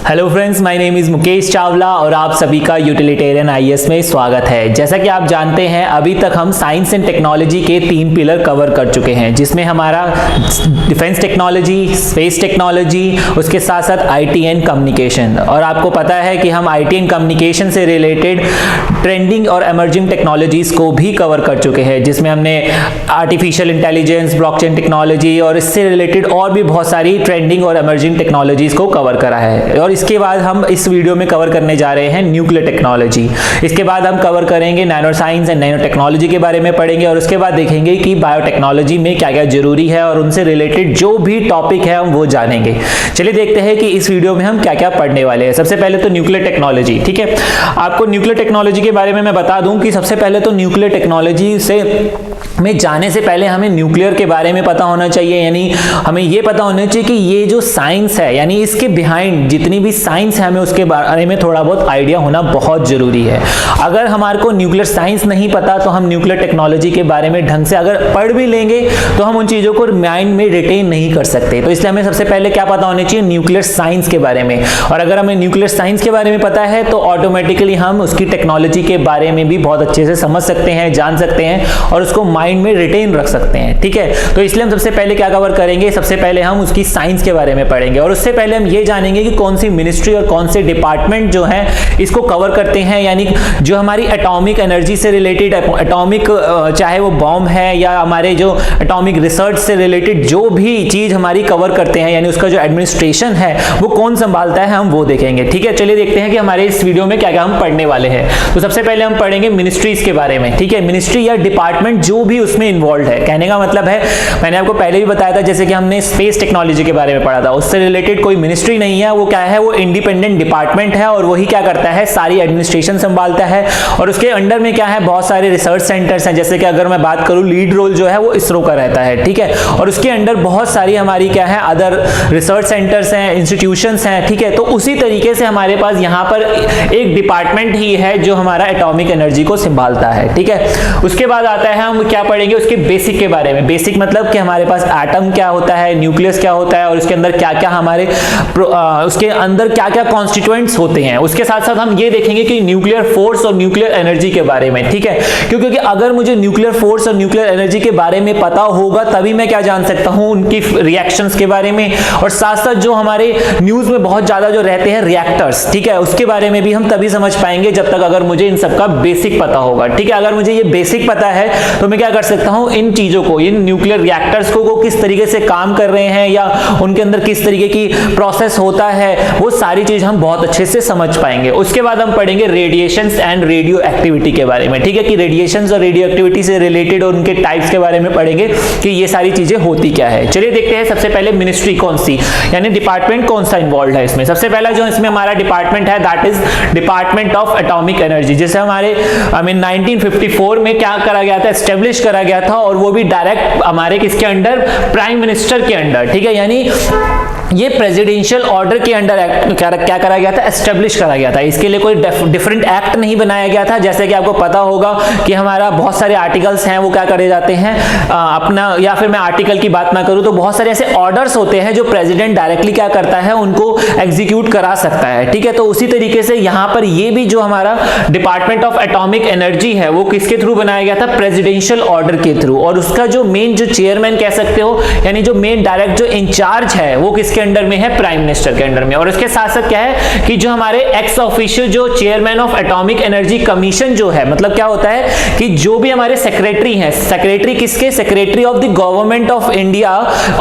Hello friends, my name is Mukesh Chawla और आप सभी का यूटिलिटेरियन आईएएस में स्वागत है। जैसा कि आप जानते हैं, अभी तक हम साइंस एंड टेक्नोलॉजी के 3 पिलर कवर कर चुके हैं, जिसमें हमारा डिफेंस टेक्नोलॉजी, स्पेस टेक्नोलॉजी, उसके साथ साथ आईटी एंड कम्युनिकेशन। और आपको पता है कि हम आईटी एंड कम्युनिकेशन से रिलेटेड ट्रेंडिंग और एमर्जिंग टेक्नोलॉजीज़ को भी कवर कर चुके हैं, जिसमें हमने आर्टिफिशियल इंटेलिजेंस, ब्लॉकचेन टेक्नोलॉजी और इससे रिलेटेड और भी बहुत सारी ट्रेंडिंग और एमर्जिंग टेक्नोलॉजीज़ को कवर करा है। और इसके बाद हम इस वीडियो में कवर करने जा रहे हैं न्यूक्लियर टेक्नोलॉजी। इसके बाद हम कवर करेंगे nano science and nano technology के बारे में पढ़ेंगे, और उसके बाद देखेंगे कि बायोटेक्नोलॉजी में क्या क्या जरूरी है और उनसे रिलेटेड जो भी टॉपिक है हम वो जानेंगे। चलिए देखते हैं कि इस वीडियो में हम क्या क्या पढ़ने वाले हैं। सबसे पहले तो न्यूक्लियर टेक्नोलॉजी। ठीक है, आपको न्यूक्लियर टेक्नोलॉजी के बारे में मैं बता दूं कि सबसे पहले तो न्यूक्लियर टेक्नोलॉजी में जाने से पहले हमें न्यूक्लियर के बारे में पता होना चाहिए, यानी हमें ये पता होना चाहिए कि ये जो साइंस है, यानी इसके बिहाइंड जितनी भी साइंस है, हमें उसके बारे में थोड़ा बहुत आइडिया होना बहुत जरूरी है। अगर हमारे को न्यूक्लियर साइंस नहीं पता तो हम न्यूक्लियर टेक्नोलॉजी के बारे में ढंग से अगर पढ़ भी लेंगे तो हम उन चीजों को माइंड में रिटेन नहीं कर सकते। तो इसलिए हमें सबसे पहले क्या पता होना चाहिए, न्यूक्लियर साइंस के बारे में। और अगर हमें न्यूक्लियर साइंस के बारे में पता है तो ऑटोमेटिकली हम उसकी टेक्नोलॉजी के बारे में भी बहुत अच्छे से समझ सकते हैं, जान सकते हैं और उसको माइंड में रिटेन रख सकते हैं। ठीक है, तो इसलिए हम सबसे पहले क्या कवर करेंगे, सबसे पहले हम उसकी साइंस के बारे में पढ़ेंगे, और उससे पहले हम ये जानेंगे कि कौन सी मिनिस्ट्री और कौन से डिपार्टमेंट जो है इसको कवर करते हैं। यानी जो हमारी एटॉमिक एनर्जी से रिलेटेड, एटॉमिक चाहे वो बॉम्ब है या हमारे जो एटॉमिक रिसर्च से रिलेटेड जो भी चीज हमारी कवर करते हैं, यानी उसका जो एडमिनिस्ट्रेशन है वो कौन संभालता है, हम वो देखेंगे। ठीक है, चलिए देखते हैं कि हमारे इस वीडियो में क्या क्या हम पढ़ने वाले हैं। तो सबसे पहले हम पढ़ेंगे मिनिस्ट्रीज के बारे में। ठीक है, मिनिस्ट्री या डिपार्टमेंट जो भी उसमें इन्वॉल्व है, कहने का मतलब है, मैंने आपको पहले भी बताया था, जैसे कि हमने स्पेस टेक्नोलॉजी के बारे में पढ़ा था, उससे रिलेटेड कोई मिनिस्ट्री नहीं है, वो क्या है, वो इंडिपेंडेंट डिपार्टमेंट है और वही क्या करता है, सारी एडमिनिस्ट्रेशन संभालता है। और उसके अंडर में क्या है, बहुत सारे रिसर्च सेंटर्स हैं, जैसे कि अगर मैं बात करूं, लीड रोल जो है वो इसरो का रहता है। ठीक है, और उसके अंडर बहुत सारी हमारी क्या है, अदर रिसर्च सेंटर्स हैं, इंस्टीट्यूशंस हैं। ठीक है, तो उसी तरीके से हमारे पास यहाँ पर एक डिपार्टमेंट ही है जो हमारा एटॉमिक एनर्जी को संभालता है। ठीक है, उसके बाद आता है, हम क्या पढ़ेंगे उसके बेसिक के बारे में। बेसिक मतलब कि हमारे पास एटम क्या होता है, न्यूक्लियस क्या होता है और उसके अंदर क्या क्या हमारे उसके अंदर क्या क्या कॉन्स्टिट्यूएंट्स होते हैं। उसके साथ साथ हम ये देखेंगे कि न्यूक्लियर फोर्स और न्यूक्लियर एनर्जी के बारे में। ठीक है, क्योंकि अगर मुझे न्यूक्लियर फोर्स और न्यूक्लियर एनर्जी के बारे में पता होगा तभी मैं क्या जान सकता हूं, उनकी रिएक्शंस के बारे में। और साथ साथ जो हमारे न्यूज में बहुत ज्यादा जो रहते हैं रिएक्टर्स, ठीक है, उसके बारे में भी हम तभी समझ पाएंगे जब तक अगर मुझे इन सबका बेसिक पता होगा। ठीक है, अगर मुझे ये बेसिक पता है तो मैं क्या कर सकता हूं, इन चीजों को, इन न्यूक्लियर रिएक्टर्स को किस तरीके से काम कर रहे हैं या उनके अंदर किस तरीके की प्रोसेस होता है, वो सारी चीज हम बहुत अच्छे से समझ पाएंगे। उसके बाद हम पढ़ेंगे रेडिएशंस एंड रेडियो एक्टिविटी के बारे में। ठीक है, कि रेडिएशंस और रेडियो एक्टिविटी से रिलेटेड और उनके टाइप्स के बारे में पढ़ेंगे कि ये सारी चीजें होती क्या है। चलिए देखते हैं सबसे पहले मिनिस्ट्री कौन सी, यानी डिपार्टमेंट कौन सा इन्वॉल्व है इसमें। सबसे पहला जो इसमें हमारा डिपार्टमेंट है, that is department of atomic energy, जिसे हमारे 1954 में क्या करा गया था, एस्टेब्लिश करा गया था, और वो भी डायरेक्ट हमारे किसके अंडर, प्राइम मिनिस्टर के अंडर। ठीक है, यानी ये प्रेसिडेंशियल ऑर्डर के अंडर क्या करा गया था, एस्टेब्लिश करा गया था। इसके लिए कोई डिफरेंट एक्ट नहीं बनाया गया था। जैसे कि आपको पता होगा कि हमारा बहुत सारे आर्टिकल्स हैं, वो क्या करे जाते हैं अपना, या फिर मैं आर्टिकल की बात ना करूं तो बहुत सारे ऐसे ऑर्डर्स होते हैं जो प्रेसिडेंट डायरेक्टली क्या करता है, उनको एग्जीक्यूट करा सकता है। ठीक है, तो उसी तरीके से यहां पर ये भी जो हमारा डिपार्टमेंट ऑफ एटॉमिक एनर्जी है वो किसके थ्रू बनाया गया था, प्रेसिडेंशियल ऑर्डर के थ्रू। और उसका जो मेन जो चेयरमैन कह सकते हो, यानी जो मेन डायरेक्ट जो इंचार्ज है वो किसके अंडर में है, प्राइम मिनिस्टर के अंडर में। और इसके साथ साथ क्या है कि जो हमारे एक्स ऑफिशियल जो chairman of atomic energy commission जो है, मतलब क्या होता है कि जो भी हमारे सेक्रेटरी हैं, सेक्रेटरी किसके, secretary of the government of India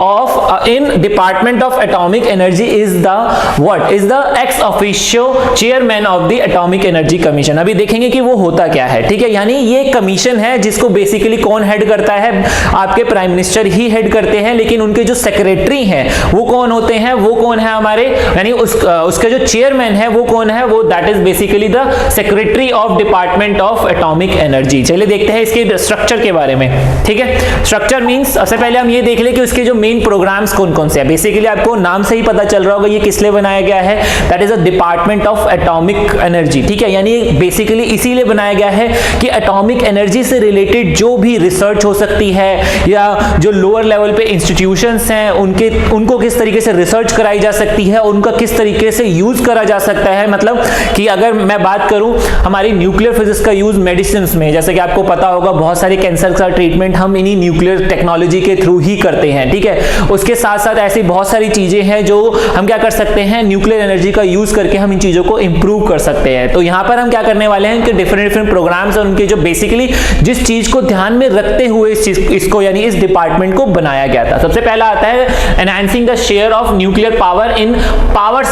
of in department of atomic energy is the what, is the x official chairman of the atomic energy commission. अभी देखेंगे कि वो होता क्या है। ठीक है, यानी ये कमीशन है जिसको बेसिकली कौन हेड करता है, आपके प्राइम मिनिस्टर ही हेड करते हैं, लेकिन उनके जो सेक्रेटरी हैं वो कौन होते हैं, वो कौन है हमारे, यानी उसका जो चेयरमैन है वो कौन है, वो that is basically the secretary of department of atomic energy. चलिए देखते हैं इसके स्ट्रक्चर के बारे में। ठीक है, स्ट्रक्चर मींस सबसे पहले हम ये देख ले कि उसके जो मेन प्रोग्राम्स कौन कौन से हैं। बेसिकली आपको नाम से ही पता चल रहा होगा ये किस लिए बनाया गया है, that is a department of atomic energy. ठीक है, यानी बेसिकली इसीलिए बनाया गया है कि एटॉमिक एनर्जी से रिलेटेड जो भी रिसर्च हो सकती है या जो लोअर लेवल पे इंस्टीट्यूशंस हैं उनको किस तरीके से रिसर्च कराई जा सकती है, उनका किस तरीके से यूज करा जा सकता है। मतलब कि अगर मैं बात करूं हमारी न्यूक्लियर फिजिक्स का यूज मेडिसिन में, जैसे कि आपको पता होगा बहुत सारे कैंसर का ट्रीटमेंट हम इन्हीं न्यूक्लियर टेक्नोलॉजी के थ्रू ही करते हैं, ठीक है। उसके साथ साथ ऐसी बहुत सारी चीजें हैं जो हम क्या कर सकते हैं, न्यूक्लियर एनर्जी का यूज करके हम इन चीजों को इंप्रूव कर सकते हैं। तो यहां पर हम क्या करने वाले हैं कि डिफरेंट प्रोग्राम्स और उनके जो बेसिकली जिस चीज को ध्यान में रखते हुए इसको यानी इस डिपार्टमेंट को बनाया गया था। सबसे पहला आता है enhancing the share of nuclear power in power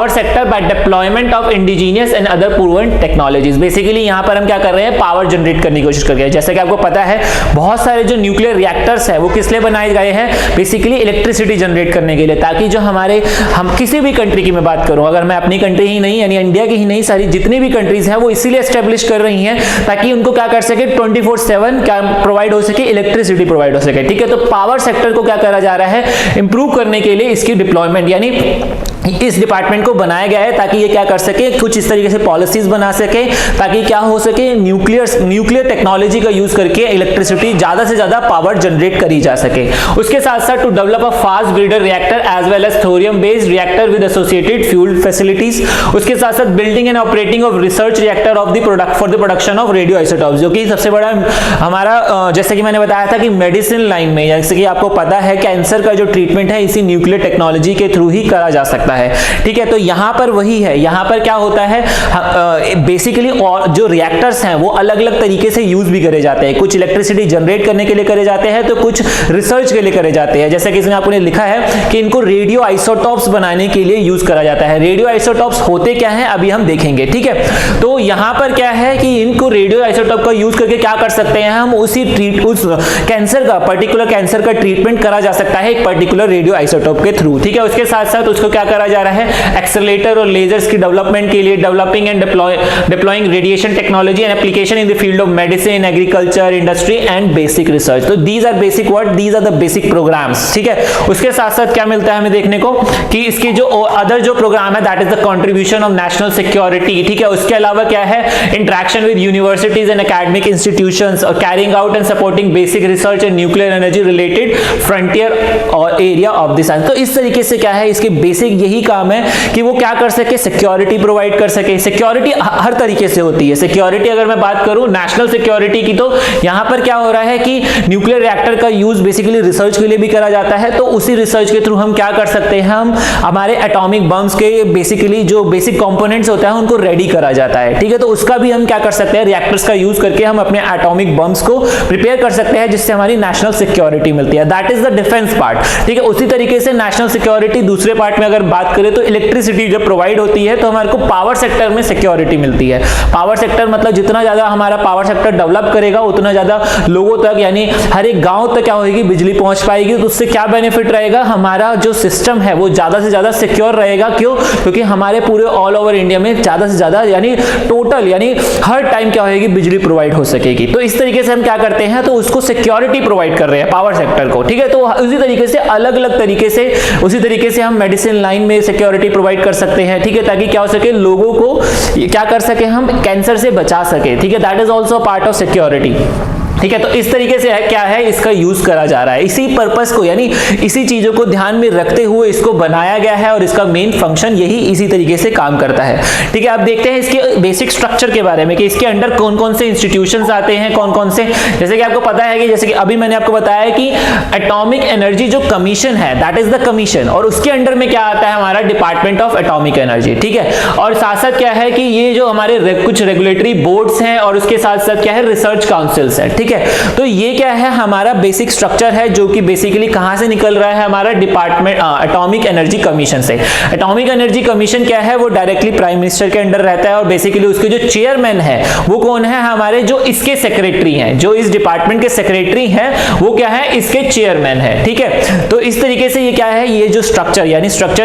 sector bye deployment of indigenous and other proven technologies. Basically यहां पर हम क्या कर रहे हैं, पावर जनरेट करने की कोशिश कर रहे हैं। जैसे कि आपको पता है बहुत सारे जो न्यूक्लियर रिएक्टर्स है वो किस लिए बनाए गए हैं, बेसिकली इलेक्ट्रिसिटी जनरेट करने के लिए, ताकि जो हम किसी भी कंट्री की मैं बात करूं, अगर मैं अपनी कंट्री ही नहीं यानी इंडिया की ही नहीं, सारी जितनी भी कंट्रीज हैं वो इसीलिए एस्टेब्लिश कर रही हैं ताकि उनको क्या कर सके 24/7 क्या प्रोवाइड हो सके, इलेक्ट्रिसिटी प्रोवाइड हो सके, ठीक है। तो पावर सेक्टर को क्या करा जा रहा है, इंप्रूव करने के लिए इसकी डिप्लॉयमेंट यानी इस डिपार्टमेंट को बनाया गया है ताकि ये क्या कर सके, कुछ इस तरीके से पॉलिसीज बना सके ताकि क्या हो सके, न्यूक्लियर टेक्नोलॉजी का यूज करके इलेक्ट्रिसिटी ज्यादा से ज्यादा पावर जनरेट करी जा सके। उसके साथ साथ to develop a fast breeder reactor as well as thorium based reactor with associated fuel facilities. उसके साथ साथ building and operating of research reactor of the product for the production of radio isotopes, जो कि सबसे बड़ा हमारा जैसे कि मैंने बताया था कि मेडिसिन लाइन में, जैसे कि आपको पता है कैंसर का जो ट्रीटमेंट है इसी न्यूक्लियर टेक्नोलॉजी के थ्रू ही करा जा सकता है, ठीक है। तो यहां पर वही है, यहां पर क्या होता है बेसिकली और जो रिएक्टर्स हैं वो अलग अलग तरीके से यूज भी करे जाते हैं, कुछ इलेक्ट्रिसिटी जनरेट करने के लिए करे जाते हैं तो कुछ रिसर्च के लिए करे जाते हैं। जैसे कि इसमें आपने लिखा है कि इनको रेडियो आइसोटॉप्स बनाने के लिए यूज करा जाता है। रेडियो आइसोटॉप्स होते क्या है अभी हम देखेंगे, ठीक है। तो यहां पर क्या है कि इनको रेडियो आइसोटॉप का यूज करके क्या कर सकते हैं, हम उस कैंसर का पर्टिकुलर कैंसर का ट्रीटमेंट करा जा सकता है एक पर्टिकुलर रेडियो आइसोटॉप के थ्रू, ठीक है। उसके साथ साथ उसको क्या करा जा रहा है, एक्सेलरेटर और लेजर्स की डेवलपमेंट के लिए developing and deploying radiation technology and application in the field of medicine, agriculture, industry and basic research. तो these are basic what, these are the basic programs, ठीक है। उसके साथ साथ क्या मिलता है हमें देखने को कि इसके जो अदर जो प्रोग्राम है that is the contribution of national security, ठीक है। उसके अलावा क्या है, interaction with universities and academic institutions और carrying out and supporting basic research and nuclear energy related frontier और एरिया ऑफ द साइंस। तो इस तरीके से क्या है, इसके बेसिक यही काम है कि वो क्या कर सके, सिक्योरिटी प्रोवाइड कर सके। सिक्योरिटी हर तरीके से होती है। सिक्योरिटी अगर मैं बात करूं नेशनल सिक्योरिटी की, तो यहां पर क्या हो रहा है कि न्यूक्लियर रिएक्टर का यूज बेसिकली रिसर्च के लिए भी करा जाता है, तो उसी रिसर्च के थ्रू हम क्या कर सकते हैं, हम हमारे एटॉमिक बम्स के बेसिकली जो बेसिक कंपोनेंट्स होता है उनको रेडी करा जाता है, ठीक है। तो उसका भी हम क्या कर सकते हैं, रिएक्टर्स का यूज करके हम अपने एटॉमिक बम्स को प्रिपेयर कर सकते हैं जिससे हमारी नेशनल सिक्योरिटी मिलती है। That is the defence part, ठीक है। उसी तरीके से नेशनल सिक्योरिटी दूसरे पार्ट में अगर बात करें तो इलेक्ट्रिसिटी जब प्रोवाइड होती है तो हमारे को पावर सेक्टर में सिक्योरिटी मिलती है। पावर सेक्टर मतलब जितना ज्यादा हमारा पावर सेक्टर डेवलप करेगा उतना ज्यादा लोगों तक यानी हर एक गांव तक क्या होगी, बिजली पहुंच पाएगी। तो उससे क्या बेनिफिट रहेगा, हमारा जो सिस्टम है वो ज्यादा से ज्यादा सिक्योर रहेगा। क्यों, क्योंकि हमारे पूरे ऑल ओवर इंडिया में ज्यादा से ज्यादा यानी टोटल यानी हर टाइम क्या होगी, बिजली प्रोवाइड हो सकेगी। तो इस तरीके से हम क्या करते हैं, तो उसको सिक्योरिटी प्रोवाइड कर रहे हैं पावर सेक्टर को, ठीक है। तो उसी तरीके से अलग अलग तरीके से उसी तरीके से हम मेडिसिन लाइन में सिक्योरिटी प्रोवाइड कर सकते हैं, ठीक है, ताकि क्या हो सके, लोगों को क्या कर सके, हम कैंसर से बचा सके, ठीक है। That is also part of security, ठीक है। तो इस तरीके से है क्या है, इसका यूज करा जा रहा है। इसी पर्पस को यानी इसी चीजों को ध्यान में रखते हुए इसको बनाया गया है और इसका मेन फंक्शन यही इसी तरीके से काम करता है, ठीक है। अब देखते हैं इसके बेसिक स्ट्रक्चर के बारे में कि इसके अंडर कौन कौन से इंस्टीट्यूशंस आते हैं, कौन कौन से, जैसे कि आपको पता है कि जैसे कि अभी मैंने आपको बताया कि एटॉमिक एनर्जी जो कमीशन है दैट इज द कमीशन, और उसके अंडर में क्या आता है, हमारा डिपार्टमेंट ऑफ एटॉमिक एनर्जी, ठीक है। और साथ साथ क्या है कि ये जो हमारे कुछ रेगुलेटरी बोर्ड्स हैं और उसके साथ साथ क्या है, रिसर्च काउंसिल्स है, ठीक है। तो ये क्या है, हमारा बेसिक स्ट्रक्चर है जो कि बेसिकली कहां से निकल रहा है, हमारा डिपार्टमेंट एटॉमिक एनर्जी कमीशन से। एटॉमिक एनर्जी कमीशन क्या है, वो डायरेक्टली प्राइम मिनिस्टर के अंडर रहता है और बेसिकली उसके जो चेयरमैन है वो कौन है, हमारे जो इसके सेक्रेटरी हैं, जो इस डिपार्टमेंट के सेक्रेटरी हैं वो क्या है, इसके चेयरमैन है, ठीक है। तो इस तरीके से ये क्या है, ये जो स्ट्रक्चर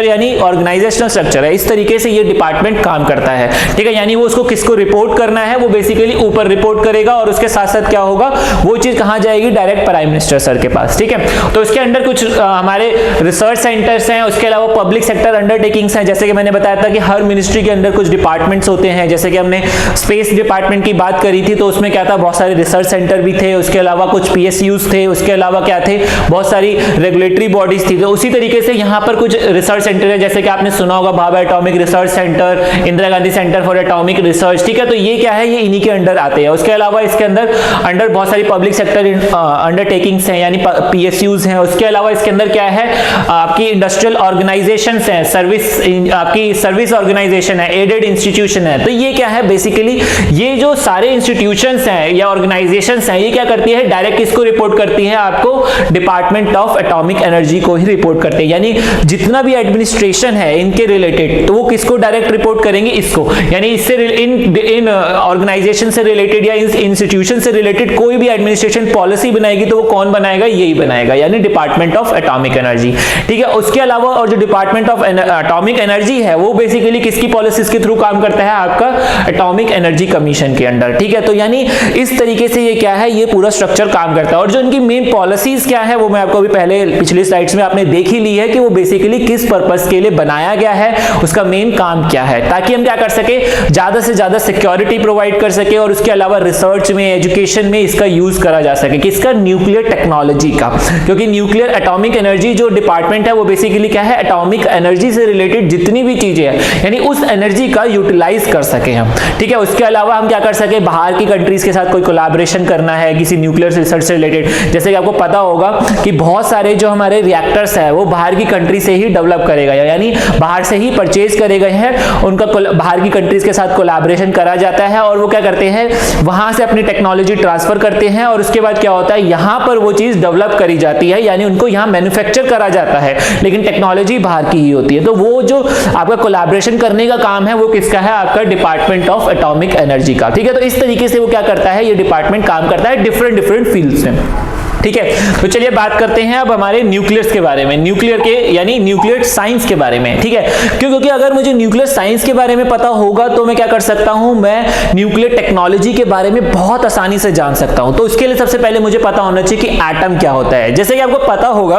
यानी ऑर्गेनाइजेशनल स्ट्रक्चर है, इस तरीके से ये डिपार्टमेंट काम करता है, ठीक है। यानी वो उसको किसको रिपोर्ट करना है, वो बेसिकली ऊपर रिपोर्ट करेगा और उसके साथ साथ क्या होगा, वो चीज कहां जाएगी, डायरेक्ट प्राइम मिनिस्टर सर के पास। ठीक है, तो इसके अंदर कुछ हमारे रिसर्च सेंटर्स हैं, उसके अलावा पब्लिक सेक्टर अंडरटेकिंग्स हैं, जैसे कि मैंने बताया था कि हर मिनिस्ट्री के अंदर कुछ डिपार्टमेंट्स होते हैं, जैसे कि हमने स्पेस डिपार्टमेंट की बात करी थी, तो उसमें क्या था, बहुत सारे रिसर्च सेंटर भी थे, उसके अलावा कुछ PSUs थे, उसके अलावा क्या थे, बहुत सारी रेगुलेटरी बॉडीज थी। तो उसी तरीके से यहाँ पर कुछ रिसर्च सेंटर है, जैसे कि आपने सुना होगा Bhabha atomic research centre, Indira Gandhi centre for atomic research. ठीक है, तो ये क्या है, ये इन्हीं के अंडर आते हैं। उसके अलावा इसके अंदर बहुत सारी पब्लिक सेक्टर अंडरटेकिंग्स हैं, यानी PSUs हैं। उसके अलावा इसके अंदर क्या है, आपकी इंडस्ट्रियल ऑर्गेनाइजेशंस हैं, आपकी सर्विस ऑर्गेनाइजेशन है, एडेड इंस्टीट्यूशन है। तो ये क्या है, बेसिकली ये जो सारे इंस्टीट्यूशंस हैं या ऑर्गेनाइजेशंस हैं, ये क्या करती है, डायरेक्ट किसको रिपोर्ट करती है, आपको डिपार्टमेंट ऑफ एटॉमिक एनर्जी को ही रिपोर्ट करते हैं। यानी जितना भी एडमिनिस्ट्रेशन है इनके रिलेटेड, तो वो किसको डायरेक्ट रिपोर्ट करेंगे, इसको। यानी इससे इन ऑर्गेनाइजेशन से रिलेटेड या इन इंस्टीट्यूशन से रिलेटेड कोई भी एडमिनिस्ट्रेशन पॉलिसी बनाएगी तो वो कौन बनाएगा, यही बनाएगा, यानी डिपार्टमेंट ऑफ एटॉमिक एनर्जी। ठीक है, उसके अलावा और जो डिपार्टमेंट ऑफ एटॉमिक एनर्जी है वो बेसिकली किसकी पॉलिसीज के थ्रू काम करता है, आपका एटॉमिक एनर्जी कमीशन के अंडर। ठीक है, तो यानी इस तरीके से ये क्या है, ये पूरा स्ट्रक्चर काम करता है। और जो इनकी मेन पॉलिसीज क्या है वो मैं आपको अभी पहले पिछली स्लाइड्स में आपने देख ही ली है कि वो बेसिकली किस पर्पस के लिए बनाया गया है, उसका मेन काम क्या है, ताकि हम क्या कर सके, ज्यादा से ज्यादा सिक्योरिटी प्रोवाइड कर सके और उसके अलावा रिसर्च में, एजुकेशन में इसका यूज करा जा सके, किसका, न्यूक्लियर टेक्नोलॉजी का। क्योंकि न्यूक्लियर एटॉमिक एनर्जी जो डिपार्टमेंट है वो बेसिकली क्या है, एटॉमिक एनर्जी से रिलेटेड जितनी भी चीजें हैं, यानी उस एनर्जी का यूटिलाइज कर सके हम। ठीक है, उसके अलावा हम क्या कर सके, बाहर की कंट्रीज के साथ कोई कोलैबोरेशन करना है किसी न्यूक्लियर रिसर्च से रिलेटेड। जैसे कि आपको पता होगा कि बहुत सारे जो हमारे रिएक्टर्स है वो बाहर की कंट्री से ही डेवलप करेगा, यानी बाहर से ही परचेज करे गए हैं, उनका बाहर की कंट्रीज के साथ कोलैबोरेशन करा जाता है और वो क्या करते हैं, वहां से अपनी टेक्नोलॉजी ट्रांसफर करते हैं और उसके बाद क्या होता है, यहां पर वो चीज डेवलप करी जाती है, यानी उनको यहां मैन्युफैक्चर करा जाता है, लेकिन टेक्नोलॉजी बाहर की ही होती है। तो वो जो आपका कोलैबोरेशन करने का काम है वो किसका है, आपका डिपार्टमेंट ऑफ एटॉमिक एनर्जी का। ठीक है, तो इस तरीके से वो क्या करता है, ये डिपार्टमेंट काम करता है डिफरेंट फील्ड्स में। ठीक है, तो चलिए बात करते हैं अब हमारे न्यूक्लियस के बारे में, न्यूक्लियर के यानी न्यूक्लियर साइंस के बारे में। ठीक है, क्योंकि अगर मुझे न्यूक्लियर साइंस के बारे में पता होगा तो मैं क्या कर सकता हूं, मैं न्यूक्लियर टेक्नोलॉजी के बारे में बहुत आसानी से जान सकता हूं। तो उसके लिए सबसे पहले मुझे पता होना चाहिए कि एटम क्या होता है। जैसे कि आपको पता होगा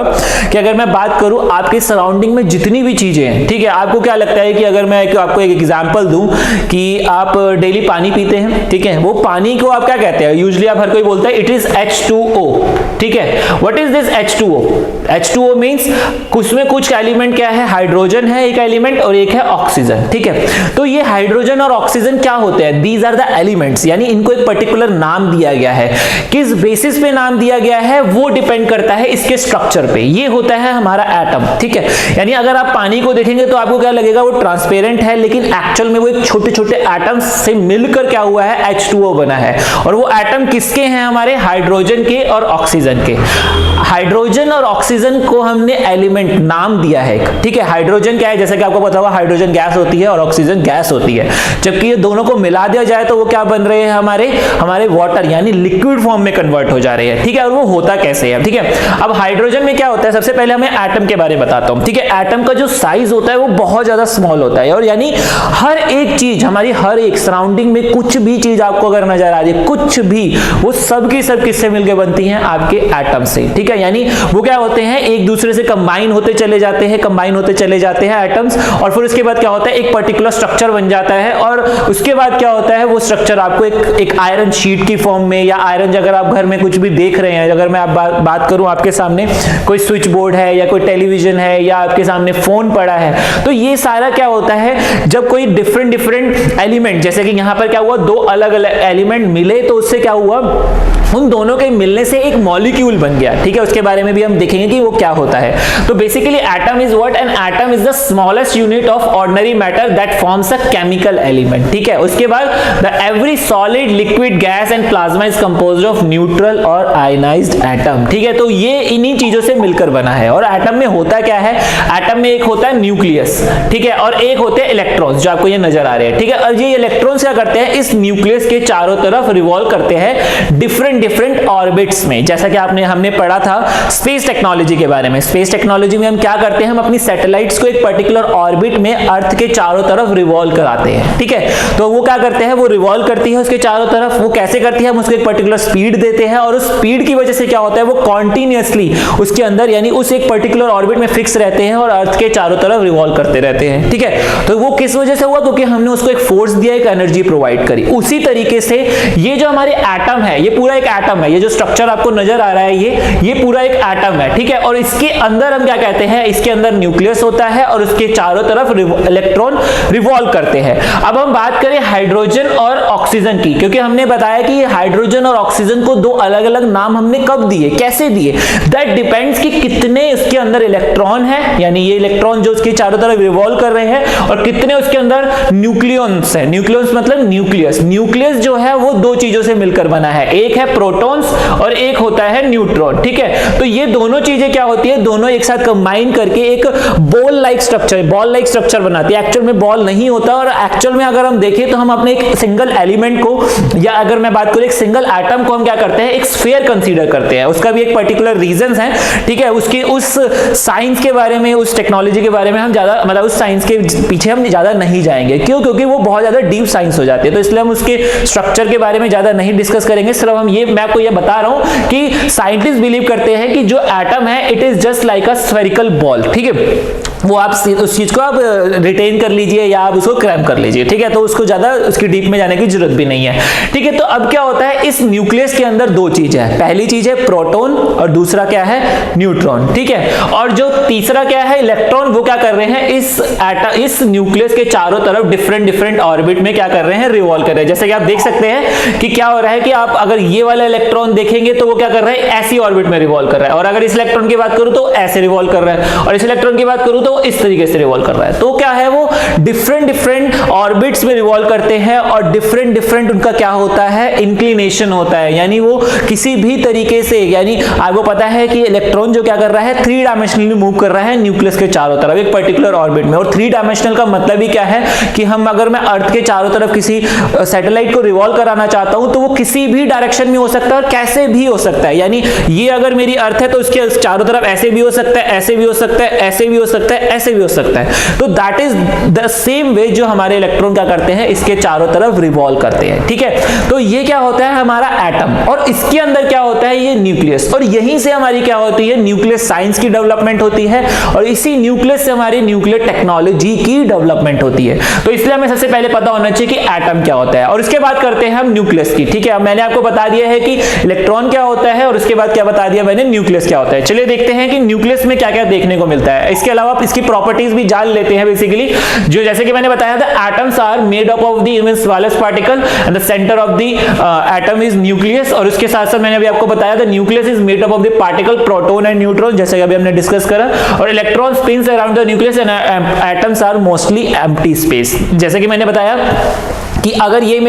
कि अगर मैं बात करूं आपके सराउंडिंग में जितनी भी चीजें हैं, ठीक है, आपको क्या लगता है कि अगर मैं आपको एक एग्जाम्पल दूं कि आप डेली पानी पीते हैं, ठीक है, वो पानी को आप क्या कहते हैं, यूजुअली आप हर कोई बोलता है इट इज H2O। ठीक है, what is this H2O? H2O means उसमें कुछ एलिमेंट क्या है, हाइड्रोजन है एक एलिमेंट और एक है ऑक्सीजन। ठीक है, तो ये हाइड्रोजन और ऑक्सीजन क्या होते हैं, दीज आर द एलिमेंट्स, यानी इनको एक पर्टिकुलर नाम दिया गया है। किस बेसिस पे नाम दिया गया है वो डिपेंड करता है इसके स्ट्रक्चर पे। ये होता है हमारा एटम। ठीक है, यानी अगर आप पानी को देखेंगे तो आपको क्या लगेगा, वो ट्रांसपेरेंट है, लेकिन एक्चुअल में वो एक छोटे छोटे एटम्स से मिलकर क्या हुआ है, H2O बना है। और वो एटम किसके हैं, हमारे हाइड्रोजन के और ऑक्सीजन के। हाइड्रोजन और ऑक्सीजन को हमने एलिमेंट नाम दिया है। ठीक है, हाइड्रोजन क्या है, जैसे कि आपको पता होगा हाइड्रोजन गैस होती है और ऑक्सीजन गैस होती है। जबकि ये दोनों को मिला दिया जाए तो वो क्या बन रहे हैं, हमारे वाटर यानी लिक्विड फॉर्म में कन्वर्ट हो जा रहे हैं। ठीक है, और वो होता कैसे है। ठीक है, अब हाइड्रोजन में क्या होता है, सबसे पहले हमें एटम के बारे में बताता हूं। ठीक है, एटम का जो साइज होता है वो बहुत ज्यादा स्मॉल होता है, और यानी हर एक चीज, हमारी हर एक सराउंडिंग में कुछ भी चीज आपको अगर नजर आ रही है, कुछ भी, वो सब की सब किससे मिलकर बनती हैं, आपके एटम से। ठीक है, यानी वो क्या होते हैं, एक दूसरे से कंबाइन होते चले जाते हैं एटम्स, और फिर उसके बाद क्या होता है, एक पर्टिकुलर स्ट्रक्चर बन जाता है। और उसके बाद क्या होता है, वो स्ट्रक्चर आपको एक आयरन शीट की फॉर्म में, या आयरन अगर आप घर में कुछ भी देख रहे हैं, अगर मैं आप बात करूं, आपके सामने कोई स्विच बोर्ड है या कोई टेलीविजन है या आपके सामने फोन पड़ा है, तो ये सारा क्या होता है, जब कोई डिफरेंट एलिमेंट, जैसे कि यहां पर क्या हुआ, दो अलग अलग एलिमेंट मिले तो उससे क्या हुआ, उन दोनों के मिलने से एक मॉलिक्यूल बन गया। ठीक है, उसके बारे में भी हम देखेंगे कि वो क्या होता है। तो basically atom is what, an atom is the smallest unit of ordinary matter that forms a chemical element. ठीक है, उसके बाद the every solid, liquid, gas and plasma is composed of neutral और आयनाइज्ड एटम। ठीक है, तो ये इन्हीं चीजों से मिलकर बना है। और एटम में होता क्या है, एटम में एक होता है न्यूक्लियस, ठीक है, और एक होते हैं इलेक्ट्रॉन्स जो आपको ये नजर आ रहे हैं। ठीक है, और ये इलेक्ट्रॉन्स क्या करते हैं, इस न्यूक्लियस के चारों तरफ रिवॉल्व करते हैं डिफरेंट डिफरेंट ऑर्बिट्स में। जैसा कि हमने पढ़ा था स्पेस टेक्नोलॉजी के बारे में। स्पेस टेक्नोलॉजी में हम क्या करते हैं, हम अपनी सैटेलाइट्स को एक पर्टिकुलर ऑर्बिट में अर्थ के चारों तरफ रिवॉल्व कराते हैं, ठीक है। तो वो क्या करते हैं, वो रिवॉल्व करती है उसके चारों तरफ। वो कैसे करती है, हम उसको एक पर्टिकुलर स्पीड देते हैं और उस स्पीड की वजह से क्या होता है, वो कॉन्टिन्यूअसली उसके अंदर यानी उस एक पर्टिकुलर ऑर्बिट में फिक्स रहते हैं और अर्थ के चारों तरफ रिवॉल्व करते रहते हैं, ठीक है। तो वो किस वजह से हुआ, क्योंकि हमने उसको एक फोर्स दिया, एक एनर्जी प्रोवाइड करी। उसी तरीके से ये जो हमारे एटम है, ये पूरा एक एटम है, ये जो स्ट्रक्चर आपको नजर आ रहा है ये पूरा एक एटम है, ठीक है। और इसके अंदर हम क्या कहते हैं, इसके अंदर न्यूक्लियस होता है और उसके चारों तरफ इलेक्ट्रॉन रिवॉल्व करते हैं। अब हम बात करें हाइड्रोजन और ऑक्सीजन की, क्योंकि हमने बताया कि हाइड्रोजन और ऑक्सीजन को दो अलग अलग नाम हमने कब दिए, कैसे दिए, दैट डिपेंड्स कि कितने उसके अंदर इलेक्ट्रॉन है, यानी ये इलेक्ट्रॉन जो उसके चारों तरफ रिवॉल्व कर रहे हैं, और कितने उसके अंदर न्यूक्लियॉन्स है। न्यूक्लियॉन्स मतलब न्यूक्लियस। न्यूक्लियस जो है वो दो चीजों से मिलकर बना है, एक है प्रोटॉन्स और एक होता है न्यूट्रॉन, ठीक है। तो ये दोनों चीजें क्या होती है, दोनों एक साथ कंबाइन करके एक बॉल लाइक स्ट्रक्चर बनाती है। एक्चुअल में बॉल नहीं होता, और एक्चुअल में अगर हम देखें तो हम अपने एक सिंगल एलिमेंट को, या अगर मैं बात करूं एक सिंगल एटम को, हम क्या करते हैं, एक स्फीयर कंसीडर करते हैं। उसका भी एक पर्टिकुलर रीजंस है, ठीक है। उसके उस साइंस के बारे में, उस टेक्नोलॉजी के बारे में हम ज्यादा मतलब उस साइंस के पीछे हम ज्यादा नहीं जाएंगे। क्यों? क्योंकि वो बहुत ज्यादा डीप साइंस हो जाती है, तो इसलिए हम उसके स्ट्रक्चर के बारे में ज्यादा नहीं डिस्कस करेंगे। सिर्फ हम मैं आपको ये बता रहा हूं कि साइंटिस्ट बिलीव करते हैं कि जो एटम है it is just like a spherical ball, ठीक है। वो आप उस चीज को आप रिटेन कर लीजिए या आप उसको क्रैम कर लीजिए, ठीक है। तो उसको ज्यादा उसकी डीप में जाने की जरूरत भी नहीं है, ठीक है। तो अब क्या होता है, इस न्यूक्लियस के अंदर दो चीज है। पहली चीज है प्रोटॉन और दूसरा क्या है, न्यूट्रॉन, ठीक है। और जो तीसरा क्या है, इलेक्ट्रॉन, वो क्या कर रहे हैं, इस न्यूक्लियस के चारों तरफ डिफरेंट ऑर्बिट में क्या कर रहे हैं, रिवॉल्व कर रहे हैं। जैसे कि आप देख सकते हैं कि क्या हो रहा है कि आप अगर ये वाला इलेक्ट्रॉन देखेंगे तो वो क्या कर रहा है, ऐसी ऑर्बिट में रिवॉल्व कर रहा है। और अगर इस इलेक्ट्रॉन की बात करूं तो ऐसे रिवॉल्व कर रहा है, और इस इलेक्ट्रॉन की बात करूं तो इस तरीके से रिवॉल्व कर रहा है। तो क्या है, वो डिफरेंट ऑर्बिट्स में रिवॉल्व करते हैं, और डिफरेंट उनका क्या होता है, इंक्लिनेशन होता है। यानी वो किसी भी तरीके से, यानी आपको पता है कि इलेक्ट्रॉन जो क्या कर रहा है, 3 डायमेंशनली मूव कर रहा है न्यूक्लियस के चारों तरफ एक पर्टिकुलर ऑर्बिट में। और 3 डायमेंशनल का मतलब ही क्या है कि अगर मैं अर्थ के चारों तरफ किसी सैटेलाइट को रिवॉल्व कराना चाहता हूं तो वो किसी भी डायरेक्शन में हो सकता है और कैसे भी हो सकता है। यानी ये अगर मेरी अर्थ है तो उसके चारों तरफ ऐसे भी हो सकता है, ऐसे भी हो सकता है, ऐसे भी हो सकता है, ऐसे भी हो सकता है। तो that is the same way जो हमारे इलेक्ट्रॉन क्या करते हैं, इसके चारों तरफ रिवॉल्व करते हैं, ठीक है। तो ये क्या होता है, हमारा एटम, और इसके अंदर क्या होता है, ये न्यूक्लियस। और यहीं से हमारी क्या होती है, न्यूक्लियस साइंस की डेवलपमेंट होती है, और इसी न्यूक्लियस से हमारी न्यूक्लियर टेक्नोलॉजी की डेवलपमेंट होती है। तो इसलिए हमें सबसे पहले पता होना चाहिए कि एटम क्या होता है, और उसके बाद करते हैं हम न्यूक्लियस की, ठीक है। अब मैंने आपको बता दिया है कि इलेक्ट्रॉन क्या होता है, और उसके बाद क्या बता दिया मैंने, न्यूक्लियस क्या होता है। चलिए देखते हैं कि न्यूक्लियस में क्या क्या देखने को मिलता है। इसके अलावा आप इसकी प्रॉपर्टीज भी जान लेते हैं बेसिकली। जो जैसे कि मैंने बताया था, atoms are made up of the smallest particle and the centre of the atom is nucleus. और उसके साथ साथ मैंने अभी आपको बताया था, nucleus is made up of the particle proton and neutron, जैसे कि अभी हमने डिस्कस करा। और electron spins around the nucleus and atoms are mostly empty space. जैसे कि मैंने बताया कि अगर ये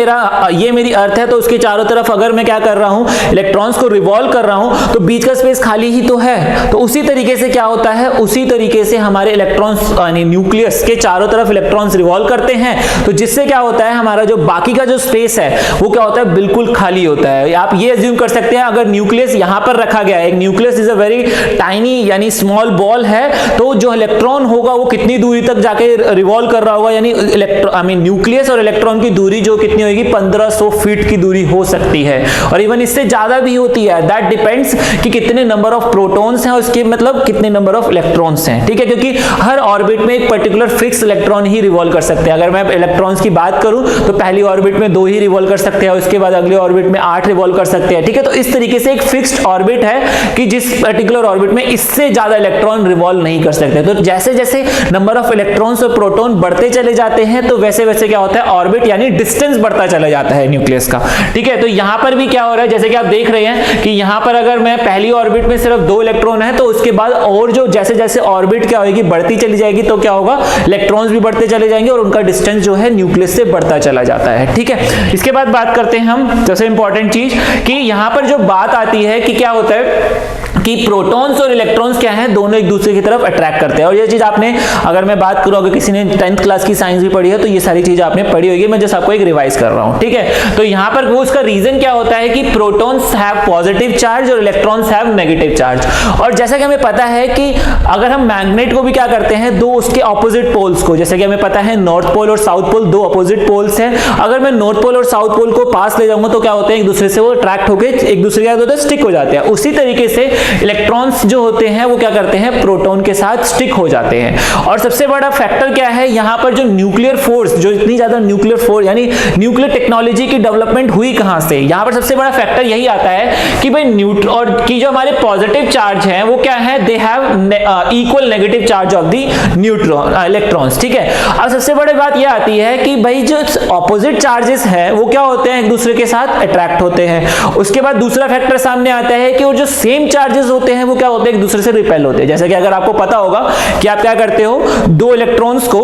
मेरी अर्थ है तो उसके चारों तरफ अगर मैं क्या कर रहा हूं, इलेक्ट्रॉन्स को रिवॉल्व कर रहा हूं, तो बीच का स्पेस खाली ही तो है। तो उसी तरीके से क्या होता है, उसी तरीके से हमारे इलेक्ट्रॉन्स यानी न्यूक्लियस के चारों तरफ इलेक्ट्रॉन्स रिवॉल्व करते हैं। तो जिससे क्या होता है, हमारा जो बाकी का जो स्पेस है वो क्या होता है, बिल्कुल खाली होता है। आप ये अज्यूम कर सकते हैं, अगर न्यूक्लियस यहां पर रखा गया है, एक nucleus is a very tiny यानी स्मॉल बॉल है, तो जो इलेक्ट्रॉन होगा वो कितनी दूरी तक जाके रिवॉल्व कर रहा होगा, यानी न्यूक्लियस और इलेक्ट्रॉन की दूरी जो कितनी होगी, 1500 फीट की दूरी हो सकती है, और इवन इससे ज्यादा भी होती है। दैट डिपेंड्स कि कितने नंबर ऑफ प्रोटॉन्स हैं, उसके मतलब कितने नंबर ऑफ इलेक्ट्रॉन्स हैं, ठीक है। क्योंकि हर ऑर्बिट में एक पर्टिकुलर फिक्स इलेक्ट्रॉन ही रिवॉल्व कर सकते हैं। अगर मैं इलेक्ट्रॉन्स की बात करूं तो पहली ऑर्बिट में 2 ही रिवॉल्व कर सकते हैं, उसके बाद अगले ऑर्बिट में 8 रिवॉल्व कर सकते हैं, ठीक है। तो इस तरीके से एक फिक्स्ड ऑर्बिट है कि जिस पर्टिकुलर ऑर्बिट में इससे ज्यादा इलेक्ट्रॉन रिवॉल्व नहीं कर सकते। तो जैसे जैसे नंबर ऑफ इलेक्ट्रॉन्स और प्रोटॉन बढ़ते चले जाते हैं, तो वैसे वैसे क्या होता है, ऑर्बिट यानी डिस्टेंस बढ़ता चला जाता है न्यूक्लियस का, ठीक है। तो यहां पर भी क्या हो रहा है, जैसे कि आप देख रहे हैं कि यहां पर अगर मैं पहली ऑर्बिट में सिर्फ 2 इलेक्ट्रॉन है, तो उसके बाद और जो जैसे जैसे ऑर्बिट क्या होगी, बढ़ती चली जाएगी, तो क्या होगा, इलेक्ट्रॉन्स भी बढ़ते चले जाएंगे और उनका डिस्टेंस जो है न्यूक्लियस से बढ़ता चला जाता है, ठीक है। इसके बाद बात करते हैं हम सबसे इंपॉर्टेंट चीज कि यहां पर जो बात आती है कि क्या होता है, कि प्रोटॉन्स और इलेक्ट्रॉन्स क्या हैं, दोनों एक दूसरे की तरफ अट्रैक्ट करते हैं। और ये चीज आपने, अगर मैं बात करूं, अगर किसी ने 10th क्लास की साइंस भी पढ़ी है तो ये सारी चीज आपने पढ़ी होगी, मैं जस्ट आपको एक रिवाइज कर रहा हूं, ठीक है। तो यहां पर वो उसका रीजन क्या होता है कि प्रोटॉन्स हैव पॉजिटिव चार्ज और इलेक्ट्रॉन्स हैव नेगेटिव चार्ज। और जैसा कि हमें पता है कि अगर हम मैग्नेट को भी क्या करते हैं, दो उसके ऑपोजिट पोल्स को, जैसे कि हमें पता है नॉर्थ पोल और साउथ पोल दो अपोजिट पोल्स हैं, अगर मैं नॉर्थ पोल और साउथ पोल को पास ले जाऊंगा तो क्या होता है, एक दूसरे से वो अट्रैक्ट होकर एक दूसरे के साथ स्टिक हो जाते हैं। उसी तरीके से इलेक्ट्रॉन्स जो होते हैं वो क्या करते हैं, प्रोटॉन के साथ स्टिक हो जाते हैं। और सबसे बड़ा फैक्टर क्या है यहां पर, जो न्यूक्लियर फोर्स, जो इतनी ज्यादा न्यूक्लियर फोर्स यानी न्यूक्लियर टेक्नोलॉजी की डेवलपमेंट हुई कहां से, यहां पर सबसे बड़ा फैक्टर यही आता है कि भाई न्यूट्रॉन और की जो हमारे पॉजिटिव चार्ज हैं वो क्या है, they have equal negative charge of the neutron electrons, ठीक है। अब सबसे बड़ी बात यह आती है कि भाई जो ऑपोजिट चार्जेस हैं वो क्या होते हैं, एक दूसरे के साथ अट्रैक्ट होते हैं। उसके बाद दूसरा फैक्टर सामने आता है कि वो जो सेम चार्जेस होते हैं वो क्या होते हैं, एक दूसरे से रिपेल होते हैं। जैसे कि अगर आपको पता होगा कि आप क्या करते हो, दो इलेक्ट्रॉन्स को,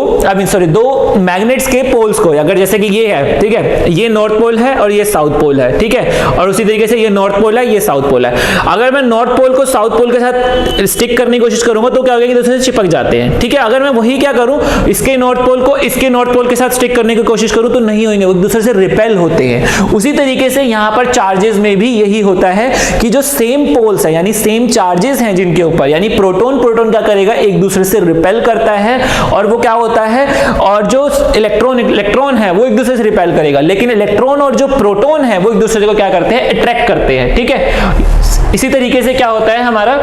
दो मैग्नेट्स के पोल्स को, अगर जैसे कि ये है, ठीक है, ये नॉर्थ पोल है और ये साउथ पोल है, ठीक है, और उसी तरीके से ये नॉर्थ पोल है, ये साउथ पोल है। अगर मैं नॉर्थ पोल को साउथ पोल के साथ स्टिक करने की कोशिश करूंगा तो क्या होगा कि दूसरे से चिपक जाते हैं, ठीक है। अगर मैं वही क्या करूं, इसके नॉर्थ पोल को इसके नॉर्थ पोल के साथ स्टिक करने की कोशिश करूं तो नहीं होंगे, वो एक दूसरे से रिपेल होते हैं। उसी तरीके से यहां पर चार्जेस में भी यही होता है कि जो सेम पोल्स है यानी सेम चार्जेस हैं जिनके ऊपर, यानी प्रोटॉन क्या करेगा, एक दूसरे से रिपेल करता है, और वो क्या होता है, और जो इलेक्ट्रॉन है वो एक दूसरे से रिपेल करेगा, लेकिन इलेक्ट्रॉन और जो प्रोटॉन है वो एक दूसरे को क्या करते हैं, अट्रैक्ट करते हैं, ठीक है। इसी तरीके से क्या होता है हमारा,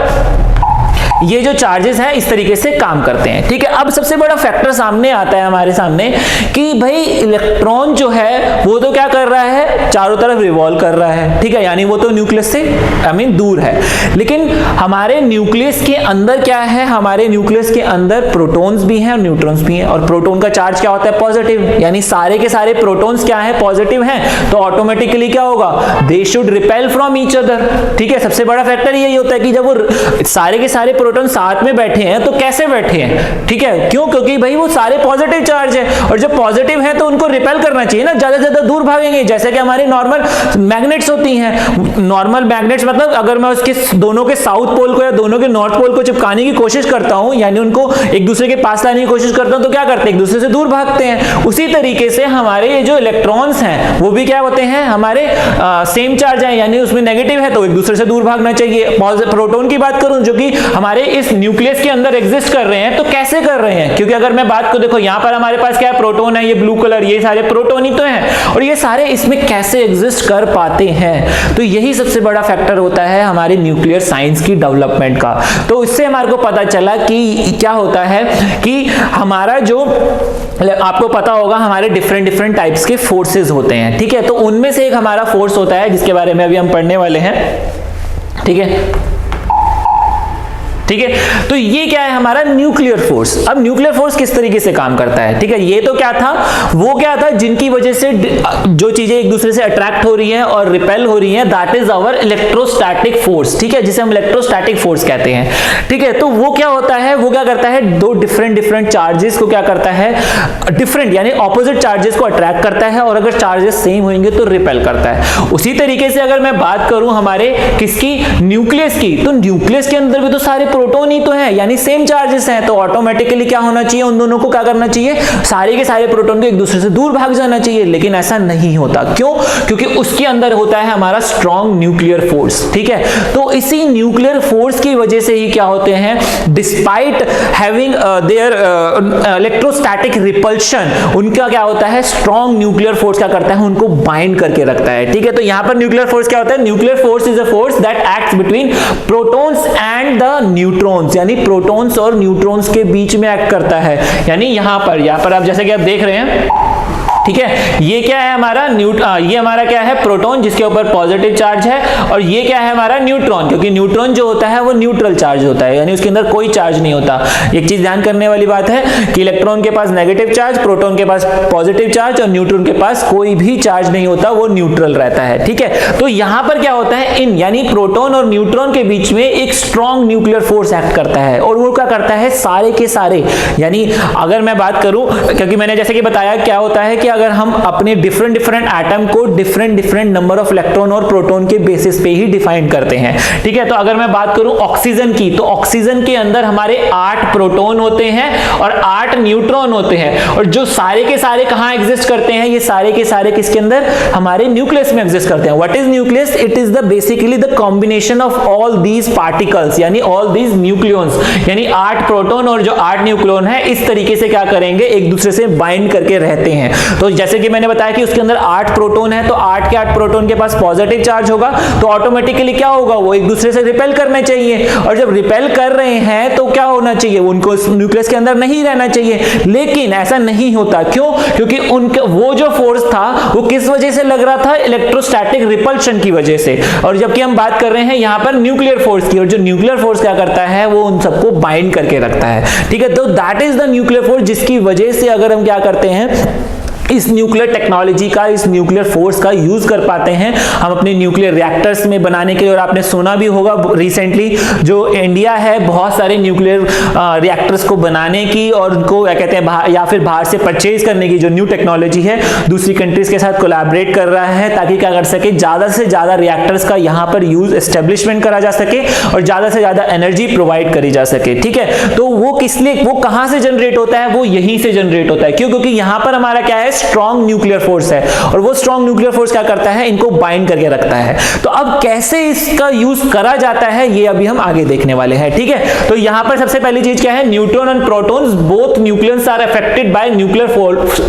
ये जो चार्जेस हैं इस तरीके से काम करते हैं, ठीक है। अब सबसे बड़ा फैक्टर सामने आता है हमारे सामने कि भाई इलेक्ट्रॉन जो है वो तो क्या कर रहा है, चारों तरफ रिवॉल्व कर रहा है, ठीक है, यानी वो तो न्यूक्लियस से दूर है। लेकिन हमारे न्यूक्लियस के अंदर क्या है, हमारे न्यूक्लियस के अंदर प्रोटॉन्स भी हैं और न्यूट्रॉन्स भी हैं, और प्रोटॉन का चार्ज क्या होता है, पॉजिटिव, यानी सारे के सारे प्रोटॉन्स क्या है, पॉजिटिव हैं, तो ऑटोमेटिकली क्या होगा, they should repel from each other, ठीक है। सबसे बड़ा फैक्टर यही होता है कि जब वो सारे के सारे प्रोटॉन साथ में बैठे हैं तो कैसे बैठे हैं, ठीक है, क्यों, क्योंकि भाई वो सारे पॉजिटिव चार्ज है, और जब पॉजिटिव है तो उनको रिपेल करना चाहिए ना, ज्यादा से ज्यादा दूर भागेंगे। जैसे कि हमारी नॉर्मल मैग्नेट्स होती हैं, नॉर्मल मैग्नेट्स मतलब अगर मैं उसके दोनों के साउथ पोल को या दोनों के नॉर्थ पोल को चिपकाने की कोशिश करता हूं, यानी उनको एक दूसरे के पास लाने की कोशिश करता हूं, तो क्या करते हैं, एक दूसरे से दूर भागते हैं। उसी तरीके से हमारे जो इलेक्ट्रॉन्स हैं वो भी क्या होते हैं, हमारे सेम चार्ज है, यानी उसमें नेगेटिव है तो एक दूसरे से दूर भागना चाहिए। प्रोटॉन की बात करूं जो कि हमारे इस न्यूक्लियस के अंदर एग्जिस्ट कर रहे हैं, तो कैसे कर रहे हैं, क्योंकि अगर मैं बात को देखो यहां पर हमारे पास क्या है, प्रोटॉन है, ये ब्लू कलर, ये सारे प्रोटॉन ही तो हैं, और ये सारे इसमें कैसे एग्जिस्ट कर पाते हैं, तो यही सबसे बड़ा फैक्टर होता है हमारी न्यूक्लियर साइंस की डेवलपमेंट का। तो इससे हमारे को पता चला कि क्या होता है कि हमारा जो, आपको पता होगा हमारे डिफरेंट टाइप्स के फोर्सेस होते हैं, ठीक है, तो उनमें से एक हमारा फोर्स होता है जिसके बारे में अभी हम पढ़ने वाले हैं, ठीक है, ठीक है। तो ये क्या है हमारा न्यूक्लियर फोर्स। अब न्यूक्लियर फोर्स किस तरीके से काम करता है, ठीक है, ये तो क्या था, वो क्या था जिनकी वजह से जो चीजें एक दूसरे से अट्रैक्ट हो रही हैं और रिपेल हो रही हैं, that is our electrostatic force, ठीक है, जिसे हम इलेक्ट्रोस्टैटिक फोर्स कहते हैं, ठीक है। तो वो क्या होता है, वो क्या करता है, दो डिफरेंट चार्जेस को क्या करता है, डिफरेंट यानी ऑपोजिट चार्जेस को अट्रैक्ट करता है, और अगर चार्जेस सेम होंगे तो रिपेल करता है। उसी तरीके से अगर मैं बात करूं हमारे किसकी, न्यूक्लियस की, तो न्यूक्लियस के अंदर भी तो सारे प्रोटॉन ही तो है, यानी सेम चार्जेस हैं, तो ऑटोमेटिकली क्या होना चाहिए, उन दोनों को क्या करना चाहिए, सारे के सारे प्रोटॉन को एक दूसरे से दूर भाग जाना चाहिए, लेकिन ऐसा नहीं होता। क्यों, क्योंकि उसके अंदर होता है हमारा स्ट्रॉन्ग न्यूक्लियर फोर्स, ठीक है। तो इसी न्यूक्लियर फोर्स की वजह से ही क्या होते हैं, despite having their electrostatic repulsion, उनका क्या होता है, स्ट्रॉन्ग न्यूक्लियर फोर्स क्या करता है, उनको बाइंड करके रखता है, ठीक है। तो यहां पर न्यूक्लियर फोर्स क्या होता है, nuclear force is a force that acts between protons and the neutrons, यानी प्रोटॉन्स और न्यूट्रॉन्स के बीच में एक्ट करता है। यानी यहां पर आप जैसे कि आप देख रहे हैं, ठीक है, ये क्या है हमारा ये हमारा क्या है, प्रोटॉन जिसके ऊपर पॉजिटिव चार्ज है, और ये क्या है हमारा न्यूट्रॉन, क्योंकि न्यूट्रॉन जो होता है वो न्यूट्रल चार्ज होता है, यानी उसके अंदर कोई चार्ज नहीं होता। एक चीज ध्यान करने वाली बात है कि इलेक्ट्रॉन के पास नेगेटिव चार्ज, प्रोटॉन के पास पॉजिटिव चार्ज, और न्यूट्रॉन के पास कोई भी चार्ज नहीं होता, वो न्यूट्रल रहता है, ठीक है। तो यहां पर क्या होता है, इन यानी प्रोटॉन और न्यूट्रॉन के बीच में एक स्ट्रॉन्ग न्यूक्लियर फोर्स एक्ट करता है, और वो क्या करता है, सारे के सारे, यानी अगर मैं बात करूं, क्योंकि मैंने जैसे कि बताया क्या होता है कि अगर हम अपने डिफरेंट एटम को डिफरेंट नंबर ऑफ इलेक्ट्रॉन और प्रोटॉन के बेसिस पे ही डिफाइन करते हैं, ठीक है। तो अगर मैं बात करूं ऑक्सीजन की, तो ऑक्सीजन के अंदर हमारे 8 प्रोटॉन होते हैं और 8 न्यूट्रॉन होते हैं, और जो सारे के सारे कहां एग्जिस्ट करते हैं, ये सारे के सारे किसके अंदर, हमारे न्यूक्लियस में एग्जिस्ट करते हैं। What is nucleus? It is the basically the combination of all these particles, यानी ऑल दीज न्यूक्लियॉन्स, यानी 8 प्रोटॉन और जो 8 न्यूक्लियॉन है इस तरीके से क्या करेंगे, एक दूसरे से बाइंड करके रहते हैं। तो जैसे कि मैंने बताया कि उसके अंदर 8 प्रोटॉन है, तो 8 के 8 प्रोटॉन के पास पॉजिटिव चार्ज होगा, तो ऑटोमेटिकली क्या होगा, वो एक दूसरे से रिपेल करने चाहिए, और जब रिपेल कर रहे हैं तो क्या होना चाहिए, उनको न्यूक्लियस के अंदर नहीं रहना चाहिए। लेकिन ऐसा नहीं होता, क्यों? क्योंकि उनके वो जो फोर्स था वो किस वजह से लग रहा था, इलेक्ट्रोस्टैटिक रिपल्शन की वजह से। और जबकि हम बात कर रहे हैं यहां पर न्यूक्लियर फोर्स की, और जो न्यूक्लियर फोर्स क्या करता है, वो उन सबको बाइंड करके रखता है, ठीक है। तो that is the nuclear force, जिसकी वजह से अगर हम क्या करते हैं, इस न्यूक्लियर टेक्नोलॉजी का, इस न्यूक्लियर फोर्स का यूज कर पाते हैं हम अपने न्यूक्लियर रिएक्टर्स में बनाने के लिए। और आपने सुना भी होगा रिसेंटली जो इंडिया है बहुत सारे न्यूक्लियर रिएक्टर्स को बनाने की और उनको क्या कहते हैं या फिर बाहर से परचेज करने की जो न्यू टेक्नोलॉजी है दूसरी कंट्रीज के साथ कोलैबोरेट कर रहा है, ताकि क्या कर सके, ज्यादा से ज्यादा रिएक्टर्स का यहाँ पर यूज एस्टेब्लिशमेंट करा जा सके और ज्यादा से ज्यादा एनर्जी प्रोवाइड करी जा सके, ठीक है। तो वो किस लिए, वो कहां से जनरेट होता है, वो यहीं से जनरेट होता है। क्यों? क्योंकि यहां पर हमारा क्या है, स्ट्रॉन्ग न्यूक्लियर फोर्स है, और वो स्ट्रॉन्ग न्यूक्लियर फोर्स क्या करता है, इनको बाइंड करके रखता है। तो अब कैसे इसका यूज करा जाता है ये अभी हम आगे देखने वाले हैं, ठीक है। तो यहां पर सबसे पहली चीज क्या है, neutron and protons both nucleus are affected by nuclear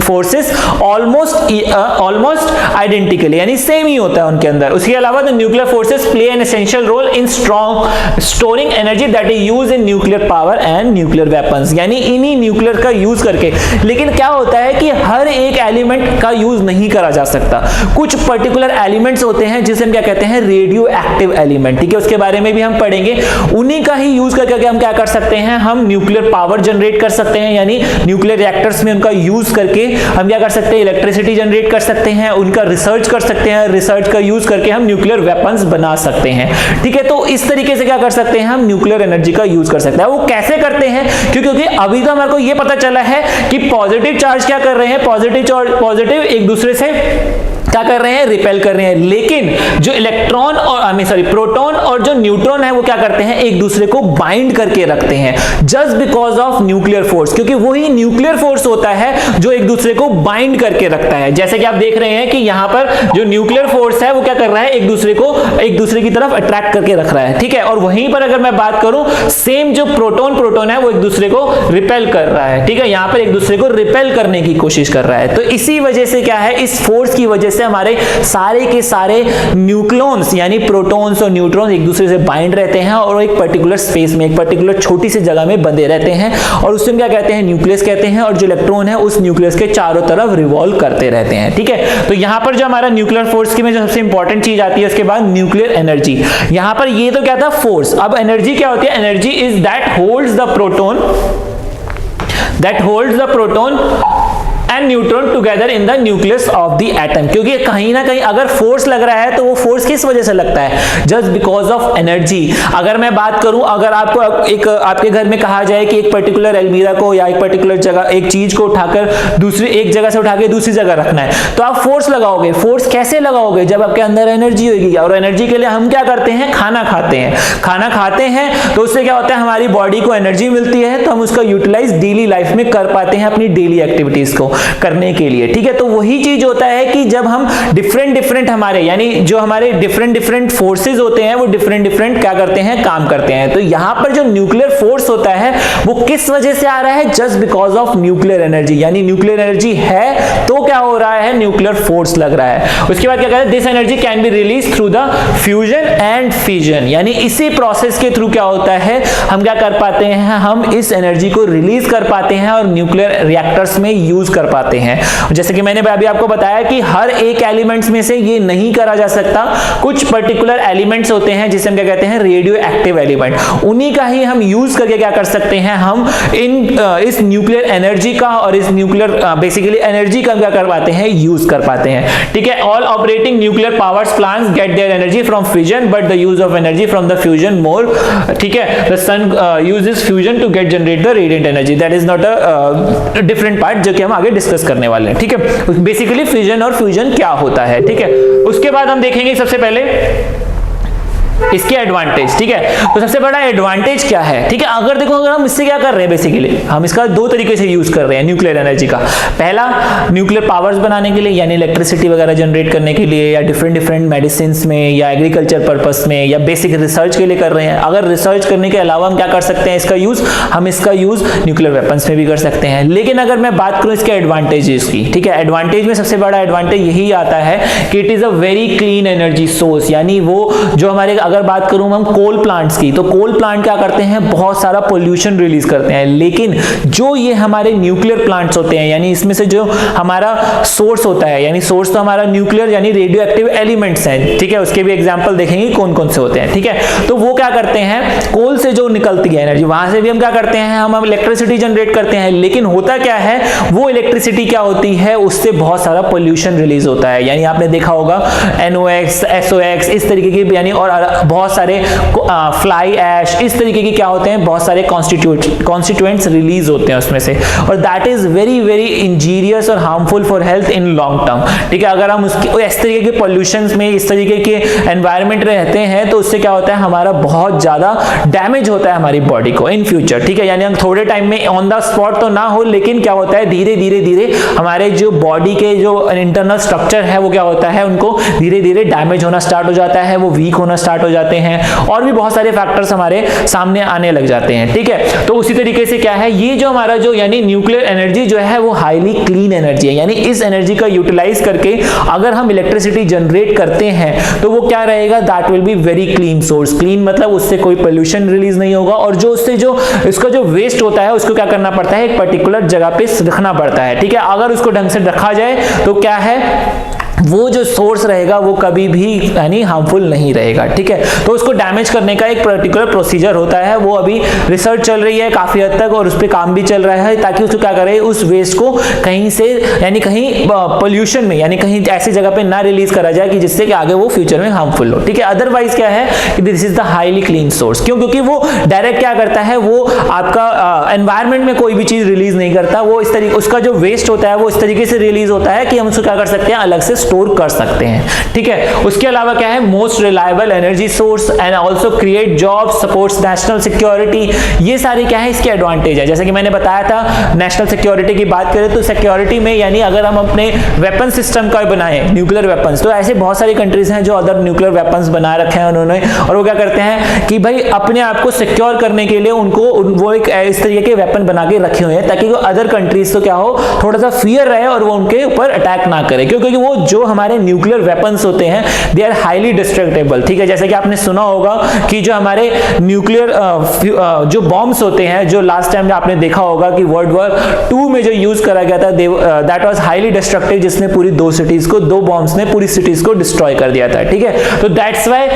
forces almost identically, यानी सेम ही होता है उनके अंदर। उसके अलावा the nuclear forces play an essential role in storing energy that is used in nuclear power and nuclear weapons, यानी इन्हीं न्यूक्लियर का यूज करके। लेकिन क्या होता है कि हर एक एलिमेंट का यूज नहीं करा जा सकता, कुछ पर्टिकुलर एलिमेंट्स होते हैं जिसे हम क्या कहते हैं, रेडियो एक्टिव एलिमेंट, ठीक है। उसके बारे में भी हम पढ़ेंगे। उन्हीं का ही यूज करके हम क्या कर सकते हैं, हम न्यूक्लियर पावर जनरेट कर सकते हैं, यानी न्यूक्लियर रिएक्टर्स में उनका यूज करके हम क्या कर सकते हैं, इलेक्ट्रिसिटी जनरेट कर सकते हैं, उनका रिसर्च कर सकते हैं, रिसर्च का यूज करके हम न्यूक्लियर वेपन्स बना सकते हैं, ठीक है। तो इस तरीके से क्या कर सकते हैं, हम न्यूक्लियर एनर्जी का यूज कर सकते हैं। वो कैसे करते हैं, क्योंकि अभी तो हमारे को ये पता चला है कि पॉजिटिव चार्ज क्या कर रहे हैं, पॉजिटिव एक दूसरे से क्या कर रहे हैं, रिपेल कर रहे हैं। लेकिन जो इलेक्ट्रॉन और प्रोटॉन और जो न्यूट्रॉन है वो क्या करते हैं, एक दूसरे को बाइंड करके रखते हैं, just because of nuclear force, क्योंकि वही न्यूक्लियर फोर्स होता है जो एक दूसरे को बाइंड करके रखता है। जैसे कि आप देख रहे हैं कि यहां पर जो न्यूक्लियर फोर्स है वो क्या कर रहा है, एक दूसरे की तरफ अट्रैक्ट करके रख रहा है, ठीक है। और वहीं पर अगर मैं बात करूं, सेम जो प्रोटॉन है वो एक दूसरे को रिपेल कर रहा है, ठीक है। यहां पर एक दूसरे को रिपेल करने की कोशिश कर रहा है। तो इसी वजह से क्या है, इस फोर्स की वजह से हमारे सारे के सारे न्यूक्लियॉन्स यानी प्रोटॉन्स और न्यूट्रॉन्स एक दूसरे से बाइंड रहते हैं और एक पर्टिकुलर स्पेस में, एक पर्टिकुलर छोटी सी जगह में बंधे रहते हैं, और उससे क्या कहते हैं, न्यूक्लियस कहते हैं। और जो इलेक्ट्रॉन है उस न्यूक्लियस के चारों तरफ रिवॉल्व करते रहते हैं, ठीक है। तो यहां पर जो हमारा न्यूक्लियर फोर्स की में जो सबसे इंपॉर्टेंट चीज आती है, उसके बाद न्यूक्लियर एनर्जी। यहां पर ये तो क्या था, फोर्स। अब एनर्जी क्या होती है, energy is that holds the proton and neutron together in the nucleus of the atom. क्योंकि कहीं ना कहीं अगर फोर्स लग रहा है तो वो फोर्स किस वजह से लगता है, जस्ट बिकॉज ऑफ एनर्जी। अगर मैं बात करूं, अगर आपको एक आपके घर में कहा जाए कि एक पर्टिकुलर अलमीरा को या एक पर्टिकुलर जगह एक चीज को उठाकर दूसरी एक जगह से उठा के दूसरी जगह रखना है, तो आप फोर्स लगाओगे। फोर्स कैसे लगाओगे, जब आपके अंदर एनर्जी होगी, और एनर्जी के लिए हम क्या करते हैं, खाना खाते हैं। तो उससे क्या होता है, हमारी बॉडी को एनर्जी मिलती है, तो हम उसका यूटिलाइज डेली लाइफ में कर पाते हैं अपनी डेली एक्टिविटीज को करने के लिए, ठीक है। तो वही चीज होता है कि जब हम डिफरेंट हमारे यानी जो हमारे डिफरेंट फोर्सेस होते हैं वो डिफरेंट क्या करते हैं, काम करते हैं। तो यहां पर जो न्यूक्लियर फोर्स होता है वो किस वजह से आ रहा है, just because of nuclear energy. यानी न्यूक्लियर एनर्जी है तो क्या हो रहा है, न्यूक्लियर फोर्स लग रहा है। उसके बाद क्या कहते हैं, this energy can be release through the fusion and fission. यानी इसी प्रोसेस के थ्रू क्या होता है, हम क्या कर पाते हैं, हम इस एनर्जी को रिलीज कर पाते हैं और न्यूक्लियर रिएक्टर्स में यूज कर पाते हैं। जैसे कि मैंने अभी आपको बताया कि हर एक एलिमेंट्स में से ये नहीं करा जा सकता, कुछ पर्टिकुलर एलिमेंट्स होते हैं जिसे हम क्या कहते हैं, रेडियो एक्टिव एलिमेंट। उन्हीं का ही हम यूज करके क्या कर सकते हैं, हम इस न्यूक्लियर एनर्जी का और इस न्यूक्लियर बेसिकली एनर्जी का क्या कर पाते हैं, यूज कर पाते हैं, ठीक है। All operating nuclear powers plants get their energy from fusion, but the use of energy from the fusion more, ठीक है। The sun uses fusion to get generate the radiant energy, that is not a different part जो कि हम आगे discuss करने वाले हैं, ठीक है। बेसिकली फिजन और फ्यूजन क्या होता है, ठीक है। उसके बाद हम देखेंगे सबसे पहले इसके एडवांटेज, ठीक है। तो सबसे बड़ा एडवांटेज क्या है, ठीक है। अगर देखो, अगर हम इससे क्या कर रहे हैं, बेसिकली हम इसका दो तरीके से यूज कर रहे हैं न्यूक्लियर एनर्जी का। पहला, न्यूक्लियर पावर्स बनाने के लिए, यानी इलेक्ट्रिसिटी वगैरह जनरेट करने के लिए, या डिफरेंट मेडिसिन में, या एग्रीकल्चर पर्पस में, या बेसिक रिसर्च के लिए कर रहे हैं। अगर रिसर्च करने के अलावा हम क्या कर सकते हैं इसका यूज, हम इसका यूज न्यूक्लियर वेपन्स में भी कर सकते हैं। लेकिन अगर मैं बात करूं इसके एडवांटेजेस की, ठीक है, एडवांटेज में सबसे बड़ा एडवांटेज यही आता है कि it is a very clean energy source. यानी वो जो हमारे, अगर बात करूं हम कोल प्लांट्स की, तो कोल प्लांट क्या करते हैं, बहुत सारा पोल्यूशन रिलीज करते हैं। लेकिन जो ये हमारे न्यूक्लियर प्लांट्स होते हैं, यानी इसमें से जो हमारा सोर्स होता है, यानी सोर्स तो हमारा न्यूक्लियर यानी रेडियो एक्टिव एलिमेंट्स हैं, ठीक है। उसके भी एग्जांपल देखेंगे कौन कौन से होते हैं, ठीक है। तो वो क्या करते हैं, कोल से जो निकलती है एनर्जी, वहां से भी हम क्या करते हैं, हम इलेक्ट्रिसिटी जनरेट करते हैं। लेकिन होता क्या है, वो इलेक्ट्रिसिटी क्या होती है, उससे बहुत सारा पोल्यूशन रिलीज होता है। यानी आपने देखा होगा NOx, SOx, इस तरीके की, यानी और बहुत सारे फ्लाई ऐश, इस तरीके की क्या होते हैं, बहुत सारे कॉन्स्टिट्यूएंट्स रिलीज होते हैं उसमें से, और that is very very injurious और harmful for health in long term, ठीक है। अगर हम उसकी इस तरीके के पॉल्यूशंस में, इस तरीके के एनवायरनमेंट में रहते हैं, तो उससे क्या होता है, हमारा बहुत ज्यादा डैमेज होता है हमारी बॉडी को इन फ्यूचर, ठीक है। यानी हम थोड़े टाइम में ऑन द स्पॉट तो ना हो, लेकिन क्या होता है, धीरे धीरे धीरे हमारे जो बॉडी के जो इंटरनल स्ट्रक्चर है वो क्या होता है, उनको धीरे धीरे डैमेज होना स्टार्ट हो जाता है, वो वीक होना स्टार्ट हो जाते हैं, और भी बहुत सारे फैक्टर्स हमारे सामने आने लग जाते हैं, ठीक है। तो उसी तरीके से क्या है, ये जो हमारा जो यानी न्यूक्लियर एनर्जी जो है वो हाईली क्लीन एनर्जी है। यानी इस एनर्जी का यूटिलाइज करके अगर हम इलेक्ट्रिसिटी जनरेट करते हैं तो वो क्या रहेगा, that will be very clean source. Clean मतलब उससे कोई पोल्यूशन रिलीज नहीं होगा, और जो उससे जो इसका जो वेस्ट होता है उसको क्या करना पड़ता है, एक पर्टिकुलर जगह पे रखना पड़ता है, ठीक है। अगर उसको ढंग से रखा जाए तो क्या है, वो जो सोर्स रहेगा वो कभी भी यानी हार्मफुल नहीं रहेगा, ठीक है। तो उसको डैमेज करने का एक पर्टिकुलर प्रोसीजर होता है, वो अभी रिसर्च चल रही है काफी हद तक, और उस पर काम भी चल रहा है, ताकि उसको क्या करे, उस वेस्ट को कहीं से यानी कहीं पोल्यूशन में, यानी कहीं ऐसी जगह पे ना रिलीज करा जाए कि जिससे कि आगे वो फ्यूचर में हार्मफुल हो, ठीक है। अदरवाइज क्या है कि this is the highly clean source. क्यों? क्योंकि वो डायरेक्ट क्या करता है, वो आपका एनवायरमेंट में कोई भी चीज रिलीज नहीं करता, वो इस तरीके, उसका जो वेस्ट होता है वो इस तरीके से रिलीज होता है कि हम उसको क्या कर सकते हैं, अलग से स्टोर कर सकते हैं, ठीक है। उसके अलावा क्या है, most reliable energy source and also create jobs, supports national security. ये सारे क्या है इसके एडवांटेज है। जैसे कि मैंने बताया था, नेशनल सिक्योरिटी की बात करें तो सिक्योरिटी में, यानी अगर हम अपने वेपन सिस्टम का बनाएं न्यूक्लियर वेपन्स, तो ऐसे बहुत सारी कंट्रीज हैं जो अदर न्यूक्लियर वेपन्स बना रखे हैं उन्होंने, और वो क्या करते हैं कि भाई अपने आप को सिक्योर करने के लिए उनको वो एक इस तरीके के वेपन बना के रखे हुए हैं, ताकि वो अदर कंट्रीज तो क्या हो, थोड़ा सा फियर रहे और वो उनके ऊपर अटैक ना करे। क्योंकि वो जो हमारे न्यूक्लियर वेपन्स होते हैं दे आर हाईली डिस्ट्रक्टेबल, ठीक है। जैसे कि आपने सुना होगा कि जो हमारे न्यूक्लियर जो बॉम्ब्स होते हैं, जो लास्ट टाइम आपने देखा होगा कि वर्ल्ड वॉर 2 में जो यूज करा गया था, दैट वाज हाईली डिस्ट्रक्टिव, जिसने पूरी दो बॉम्ब्स ने पूरी सिटीज को डिस्ट्रॉय कर दिया था, ठीक है। तो that's why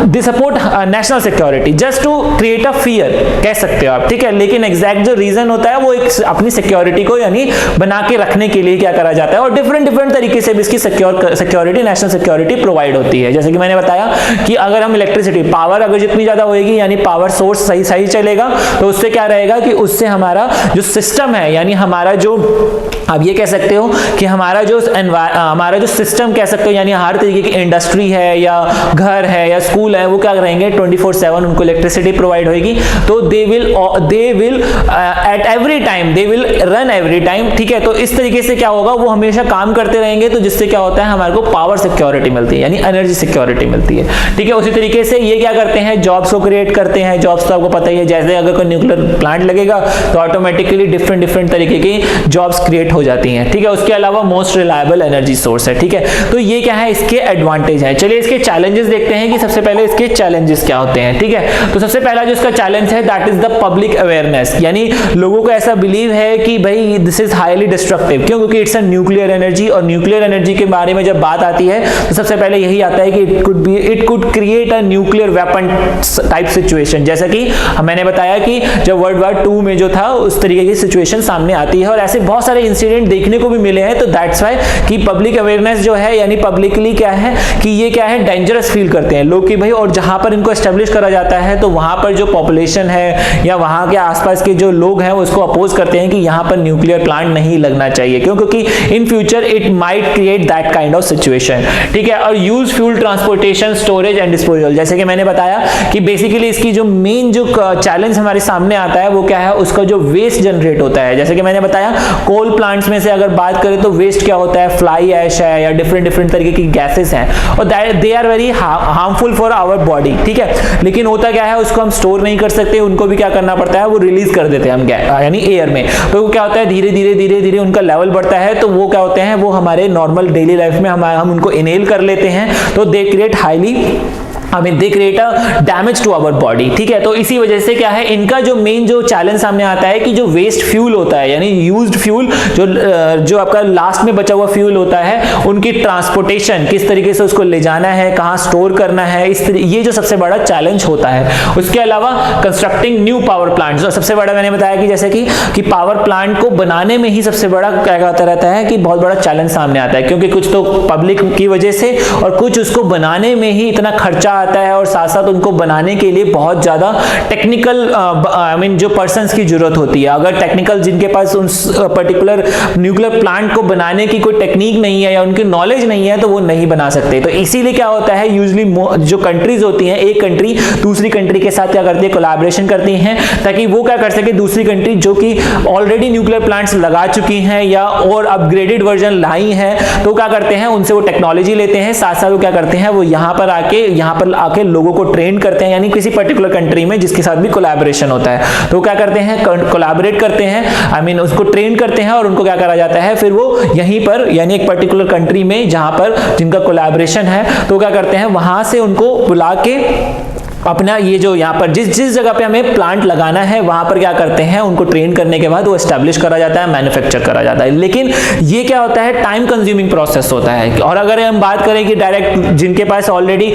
they support national security just to create a fear, कह सकते हो आप, ठीक है। लेकिन एग्जैक्ट जो रीजन होता है वो एक अपनी सिक्योरिटी को यानी बना के रखने के लिए क्या करा जाता है, और डिफरेंट तरीके से भी इसकी सिक्योरिटी, नेशनल सिक्योरिटी प्रोवाइड होती है। जैसे कि मैंने बताया कि अगर हम इलेक्ट्रिसिटी पावर अगर जितनी ज्यादा होगी, यानी पावर सोर्स सही चलेगा, तो उससे क्या रहेगा कि उससे हमारा जो सिस्टम है, यानी हमारा जो, आप ये कह सकते हो कि हमारा जो सिस्टम कह सकते हो, यानी हर तरीके की इंडस्ट्री है या घर है या स्कूल है, वो क्या करेंगे 24/7 उनको इलेक्ट्रिसिटी प्रोवाइड होगी। तो they will at every time they will run every time, ठीक है। तो इस तरीके से क्या होगा, वो हमेशा काम करते रहेंगे, तो जिससे क्या होता है हमारे को पावर सिक्योरिटी मिलती है, यानी एनर्जी सिक्योरिटी मिलती है, ठीक है। उसी तरीके से ये क्या करते हैं, जॉब्स को क्रिएट करते हैं। जॉब्स तो आपको पता ही है, जैसे अगर कोई न्यूक्लियर प्लांट लगेगा तो ऑटोमेटिकली डिफरेंट तरीके की जॉब्स क्रिएट हो जाती हैं, ठीक है। उसके अलावा मोस्ट रिलायबल एनर्जी सोर्स है, ठीक है। तो ये क्या है, इसके एडवांटेज है। चलिए इसके चैलेंजेस देखते हैं कि सबसे पहले इसके चैलेंजेस क्या होते हैं, ठीक है। तो सबसे पहला जो इसका चैलेंज है that is the public awareness, यानी लोगों को ऐसा बिलीव है कि भाई दिस इज हाईली डिस्ट्रक्टिव। क्यों? क्योंकि इट्स अ न्यूक्लियर एनर्जी, और न्यूक्लियर न्यूक्लियर एनर्जी के बारे में जब बात आती है तो सबसे पहले यही आता है कि it could create a nuclear weapon type situation. जैसा कि मैंने बताया कि जब वर्ल्ड वॉर 2 में जो था उस तरीके की सिचुएशन सामने आती है और ऐसे बहुत सारे इंसिडेंट देखने को भी मिले हैं। तो दैट्स व्हाई कि पब्लिक अवेयरनेस जो है, यानी पब्लिकली क्या है कि ये क्या है, डेंजरस फील करते हैं लोग कि भाई, और जहां पर इनको एस्टेब्लिश करा जाता है तो वहां पर जो पॉपुलेशन है या वहां के आसपास के जो लोग हैं उसको अपोज करते हैं कि यहां पर न्यूक्लियर प्लांट नहीं लगना चाहिए, क्योंकि in future it might create that kind of situation. ठीक है। और use fuel transportation, storage and disposal, जैसे कि मैंने बताया कि बेसिकली इसकी जो मेन जो चैलेंज हमारे सामने आता है वो क्या है, उसका जो वेस्ट जनरेट होता है। जैसे कि मैंने बताया कोल प्लांट्स में से अगर बात करें तो वेस्ट क्या होता है, फ्लाई ऐश है या डिफरेंट तरीके की गैसेस हैं और they are very harmful for our body. ठीक है। लेकिन होता क्या है, उसको हम स्टोर नहीं कर सकते, उनको भी क्या करना पड़ता है, वो रिलीज कर देते हैं हम यानी एयर में। तो वो क्या होता है, धीरे धीरे उनका लेवल बढ़ता है, तो वो क्या होते हैं, वो हमारे नॉर्मल डेली लाइफ में हम उनको इनहेल कर लेते हैं, तो they create they create a damage to our body. ठीक है। तो इसी वजह से क्या है, इनका जो मेन जो चैलेंज सामने आता है कि जो वेस्ट फ्यूल होता है, यानी यूज्ड फ्यूल, जो आपका लास्ट में बचा हुआ फ्यूल होता है, उनकी ट्रांसपोर्टेशन, किस तरीके से उसको ले जाना है, कहां स्टोर करना है, ये जो सबसे बड़ा चैलेंज होता है। उसके अलावा कंस्ट्रक्टिंग न्यू पावर प्लांट्स, सबसे बड़ा मैंने बताया कि जैसे कि पावर प्लांट को बनाने में ही सबसे बड़ा क्या होता रहता है कि बहुत बड़ा चैलेंज सामने आता है, क्योंकि कुछ तो पब्लिक की वजह से और कुछ उसको बनाने में ही इतना खर्चा आता है और साथ साथ उनको बनाने के लिए बहुत ज्यादा टेक्निकल जो पर्संस की जरूरत होती है। अगर टेक्निकल जिनके पास उस पर्टिकुलर न्यूक्लियर प्लांट को बनाने की कोई टेक्निक नहीं है या उनकी नॉलेज नहीं है तो वो नहीं बना सकते। तो इसीलिए क्या होता है, यूजुअली जो कंट्रीज होती हैं, एक कंट्री दूसरी कंट्री के साथ क्या करती है, कोलैबोरेशन करती हैं, ताकि वो क्या कर सके, दूसरी कंट्री जो कि ऑलरेडी न्यूक्लियर प्लांट्स लगा चुकी हैं या और अपग्रेडेड वर्जन लाई हैं, तो क्या करते हैं, उनसे वो टेक्नोलॉजी लेते हैं, साथ साथ वो क्या करते हैं, वो यहाँ पर आके लोगों को ट्रेन करते हैं, यानी किसी पर्टिकुलर कंट्री में जिसके साथ भी कोलैबोरेशन होता है, तो क्या करते हैं, कोलैबोरेट करते हैं, उसको ट्रेन करते हैं और उनको क्या करा जाता है, फिर वो यहीं पर यानी एक पर्टिकुलर कंट्री में जहां पर जिनका कोलैबोरेशन है, तो क्या करते हैं, वहां से उनको बुला के अपना ये जो यहाँ पर जिस जगह पे हमें प्लांट लगाना है वहां पर क्या करते हैं, उनको ट्रेन करने के बाद वो एस्टैब्लिश करा जाता है, मैन्युफैक्चर करा जाता है। लेकिन ये क्या होता है, टाइम कंज्यूमिंग प्रोसेस होता है। और अगर हम बात करें कि डायरेक्ट जिनके पास ऑलरेडी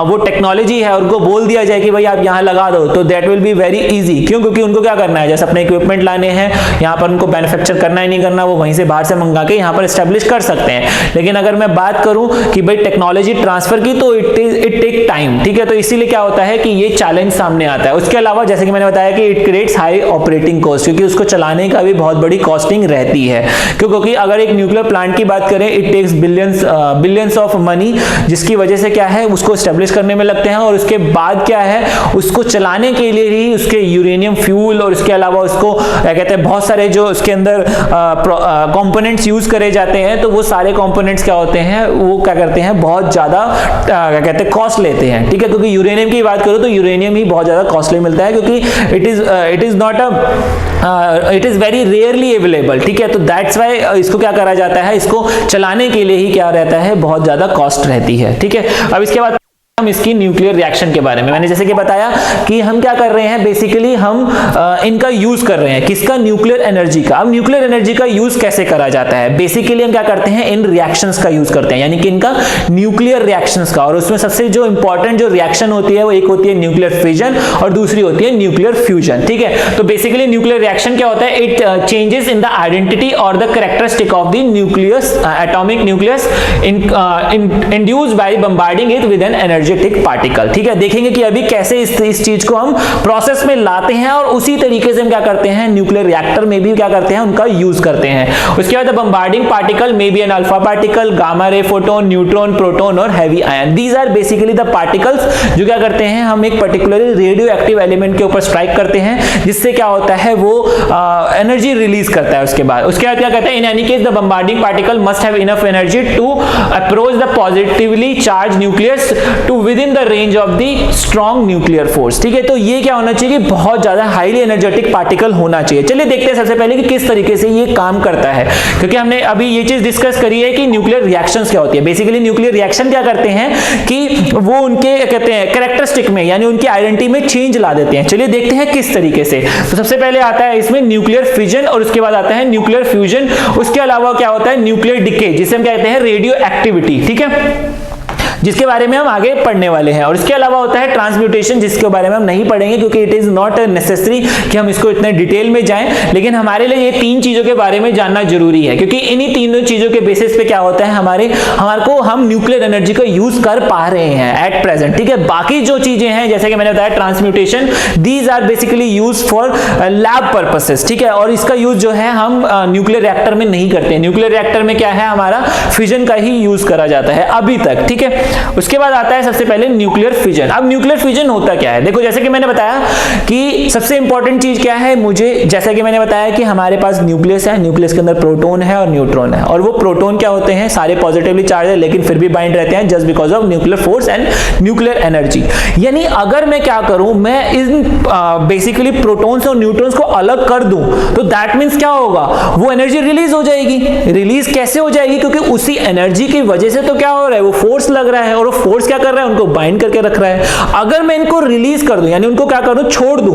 वो टेक्नोलॉजी है उनको बोल दिया जाए कि भाई आप यहाँ लगा दो, तो that will be very easy. क्यों? क्योंकि उनको क्या करना है, जैसे अपने इक्विपमेंट लाने हैं, यहाँ पर उनको मैन्युफैक्चर करना ही नहीं करना, वो वहीं से बाहर से मंगा के यहाँ पर एस्टैब्लिश कर सकते हैं। लेकिन अगर मैं बात करूं कि भाई टेक्नोलॉजी ट्रांसफर की, तो इट टेक टाइम। ठीक है। तो इसीलिए क्या होता है कि ये चैलेंज सामने आता है। उसके अलावा जैसे कि मैंने बताया कि it creates high operating cost, क्योंकि उसको चलाने का भी बहुत बड़ी कॉस्टिंग रहती है। क्योंकि अगर एक न्यूक्लियर प्लांट की बात करें, it takes billions of money, जिसकी वजह से क्या है, उसको एस्टेब्लिश करने में लगते हैं और उसके बाद क्या है, उसको चलाने के लिए ही उसके यूरेनियम फ्यूल और इसके अलावा उसको क्या कहते हैं, बहुत सारे जो उसके अंदर कंपोनेंट्स यूज करे जाते हैं, तो वो सारे कंपोनेंट्स क्या होते हैं, वो क्या करते हैं, बहुत ज्यादा क्या कहते हैं, कॉस्ट लेते हैं। ठीक है। क्योंकि यूरेनियम की बात करो तो यूरेनियम ही बहुत ज्यादा कॉस्टली मिलता है, क्योंकि it is very rarely available. ठीक है। तो दैट्स व्हाई इसको क्या करा जाता है, इसको चलाने के लिए ही क्या रहता है, बहुत ज्यादा कॉस्ट रहती है। ठीक है। अब इसके बाद हम इसकी न्यूक्लियर रिएक्शन के बारे में, मैंने जैसे कि बताया कि हम क्या कर रहे हैं, बेसिकली हम इनका यूज कर रहे हैं, किसका, न्यूक्लियर एनर्जी का। अब न्यूक्लियर एनर्जी का यूज कैसे करा जाता है, बेसिकली हम क्या करते हैं, इन रिएक्शंस का यूज करते हैं, यानी कि इनका न्यूक्लियर रिएक्शंस का। और उसमें सबसे जो इंपॉर्टेंट जो रिएक्शन होती है वो एक होती है न्यूक्लियर फिजन और दूसरी होती है न्यूक्लियर फ्यूजन। ठीक है। तो बेसिकली न्यूक्लियर रिएक्शन क्या होता है, it changes in the identity और the characteristic of the nucleus, atomic nucleus induced by bombarding it with an energy particle. ठीक है। देखेंगे कि अभी कैसे इस चीज को हम प्रोसेस में लाते हैं और उसी तरीके से हम क्या करते हैं, न्यूक्लियर रिएक्टर में भी क्या करते हैं, उनका यूज करते हैं। उसके बाद bombarding particle may be an alpha particle, gamma ray, photon, neutron, proton और heavy ion. These are basically the particles जो क्या करते हैं, हम एक पर्टिकुलर रेडियो एक्टिव एलिमेंट के ऊपर स्ट्राइक करते हैं, जिससे क्या होता है, वो एनर्जी रिलीज करता है। उसके बाद क्या कहते हैं, in any case the bombarding particle must have enough energy to approach the positively charged nucleus to within the range of the strong nuclear force. ठीक है, तो ये क्या होना चाहिए, बहुत ज्यादा हाईली एनर्जेटिक पार्टिकल होना चाहिए। चलिए देखते हैं सबसे पहले कि किस तरीके से ये काम करता है, क्योंकि हमने अभी ये चीज डिस्कस करी है कि न्यूक्लियर रिएक्शंस क्या होती है। बेसिकली न्यूक्लियर रिएक्शन क्या करते हैं कि वो उनके कहते हैं कैरेक्टरिस्टिक में, यानी उनकी आइडेंटिटी में चेंज ला देते हैं। चलिए देखते हैं किस तरीके से। तो सबसे पहले आता है इसमें न्यूक्लियर फिजन, और उसके बाद आता है न्यूक्लियर फ्यूजन। उसके अलावा क्या होता है न्यूक्लियर डिके, जिसे हम कहते हैं रेडियो एक्टिविटी। ठीक है, जिसके बारे में हम आगे पढ़ने वाले हैं। और इसके अलावा होता है ट्रांसम्यूटेशन, जिसके बारे में हम नहीं पढ़ेंगे क्योंकि इट इज नॉट नेसेसरी कि हम इसको इतने डिटेल में जाएं, लेकिन हमारे लिए ये तीन चीजों के बारे में जानना जरूरी है, क्योंकि इन्हीं तीनों चीजों के बेसिस पे क्या होता है हमारे को हम न्यूक्लियर एनर्जी का यूज कर पा रहे हैं एट प्रेजेंट। ठीक है, बाकी जो चीजें हैं जैसे कि मैंने बताया transmutation, these are basically use for lab purposes. ठीक है, और इसका यूज जो है हम न्यूक्लियर रिएक्टर में नहीं करते। न्यूक्लियर रिएक्टर में क्या है, हमारा फिजन का ही यूज करा जाता है अभी तक। ठीक है, उसके बाद आता है सबसे पहले न्यूक्लियर फिजन। अब न्यूक्लियर फिजन होता क्या है, देखो जैसे कि मैंने बताया कि सबसे इंपॉर्टेंट चीज क्या है, मुझे जैसे कि मैंने बताया कि हमारे पास न्यूक्लियस है, न्यूक्लियस के अंदर प्रोटॉन है और न्यूट्रॉन है, और वो प्रोटॉन क्या होते हैं, सारे पॉजिटिवली चार्ज है लेकिन फिर भी बाइंड रहते हैं just because of nuclear force and nuclear energy. यानी अगर मैं क्या करूं, मैं इन बेसिकली प्रोटॉन्स और न्यूट्रॉन्स को अलग कर दूं तो दैट मींस क्या होगा, वो एनर्जी रिलीज हो जाएगी। रिलीज कैसे हो जाएगी, क्योंकि उसी एनर्जी की वजह से तो क्या हो रहा है, वो फोर्स लग रहा है, और फोर्स क्या कर रहा है, उनको बाइंड करके रख रहा है। अगर मैं इनको रिलीज कर दूं, यानी उनको क्या कर दूं,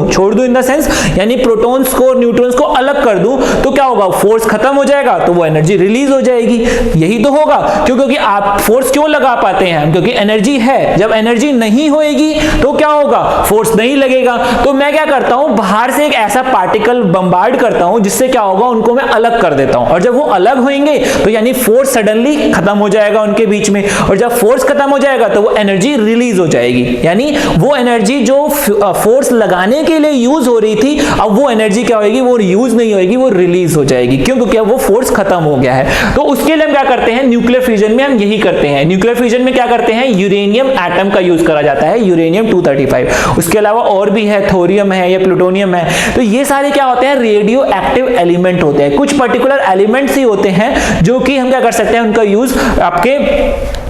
छोड़ दूं इन द सेंस, यानी प्रोटॉन्स को न्यूट्रॉन्स को अलग कर दूं, तो क्या होगा, फोर्स खत्म हो जाएगा, तो वो एनर्जी रिलीज हो जाएगी। यही तो होगा, क्योंकि आप फोर्स क्यों लगा पाते हैं, क्योंकि एनर्जी है। जब एनर्जी नहीं होएगी तो क्या होगा, फोर्स नहीं लगेगा। तो मैं क्या करता हूं, बाहर से एक ऐसा पार्टिकल बम्बार्ड करता हूं जिससे क्या होगा, उनको मैं अलग कर देता हूं, और जब वो अलग होंगे तो यानी फोर्स सडनली खत्म हो जाएगा उनके बीच में, और जब फोर्स खत्म हो जाएगा तो वो एनर्जी रिलीज हो जाएगी। यानी वो एनर्जी जो फोर्स लगाने के लिए यूज हो रही थी, अब वो एनर्जी क्या होगी, वो यूज नहीं होगी, वो रिलीज हो जाएगी। क्यों, क्योंकि अब वो फोर्स खत्म हो गया है। तो उसके लिए हम क्या करते हैं, न्यूक्लियर फ्यूजन में हम यही करते हैं। न्यूक्लियर फ्यूजन में क्या करते हैं, यूरेनियम एटम का यूज करा जाता है, यूरेनियम 235। उसके अलावा और भी है, थोरियम है या प्लूटोनियम है। तो ये सारे क्या होते हैं, रेडियो एक्टिव एलिमेंट होते हैं। कुछ पर्टिकुलर एलिमेंट्स ही होते हैं जो कि हम क्या कर सकते हैं, उनका यूज आपके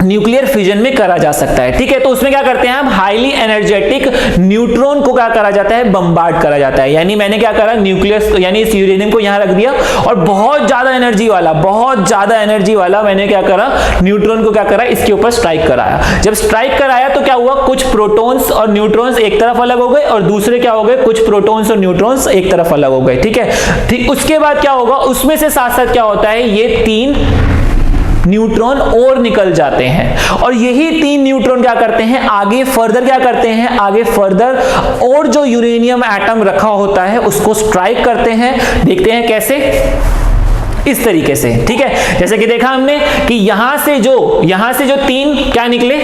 न्यूक्लियर फ्यूजन में करा जा सकता है। ठीक है, तो उसमें क्या करते हैं हम, हाईली एनर्जेटिक न्यूट्रॉन को क्या करा जाता है, बम्बार्ड करा जाता है। यानी मैंने क्या करा, न्यूक्लियस यानी इस यूरेनियम को यहां रख दिया, और बहुत ज्यादा एनर्जी वाला मैंने क्या करा, न्यूट्रॉन को क्या करा, इसके ऊपर स्ट्राइक कराया। जब स्ट्राइक कराया तो क्या हुआ, कुछ प्रोटॉन्स और न्यूट्रॉन्स एक तरफ अलग हो गए, और दूसरे क्या हो गए, कुछ प्रोटॉन्स और न्यूट्रॉन्स एक तरफ अलग हो गए। ठीक है, ठीक उसके बाद क्या होगा, उसमें से साथ साथ क्या होता है, ये तीन न्यूट्रॉन और निकल जाते हैं, और यही तीन न्यूट्रॉन क्या करते हैं, आगे फर्दर और जो यूरेनियम एटम रखा होता है उसको स्ट्राइक करते हैं। देखते हैं कैसे, इस तरीके से। ठीक है, जैसे कि देखा हमने कि यहां से जो तीन क्या निकले,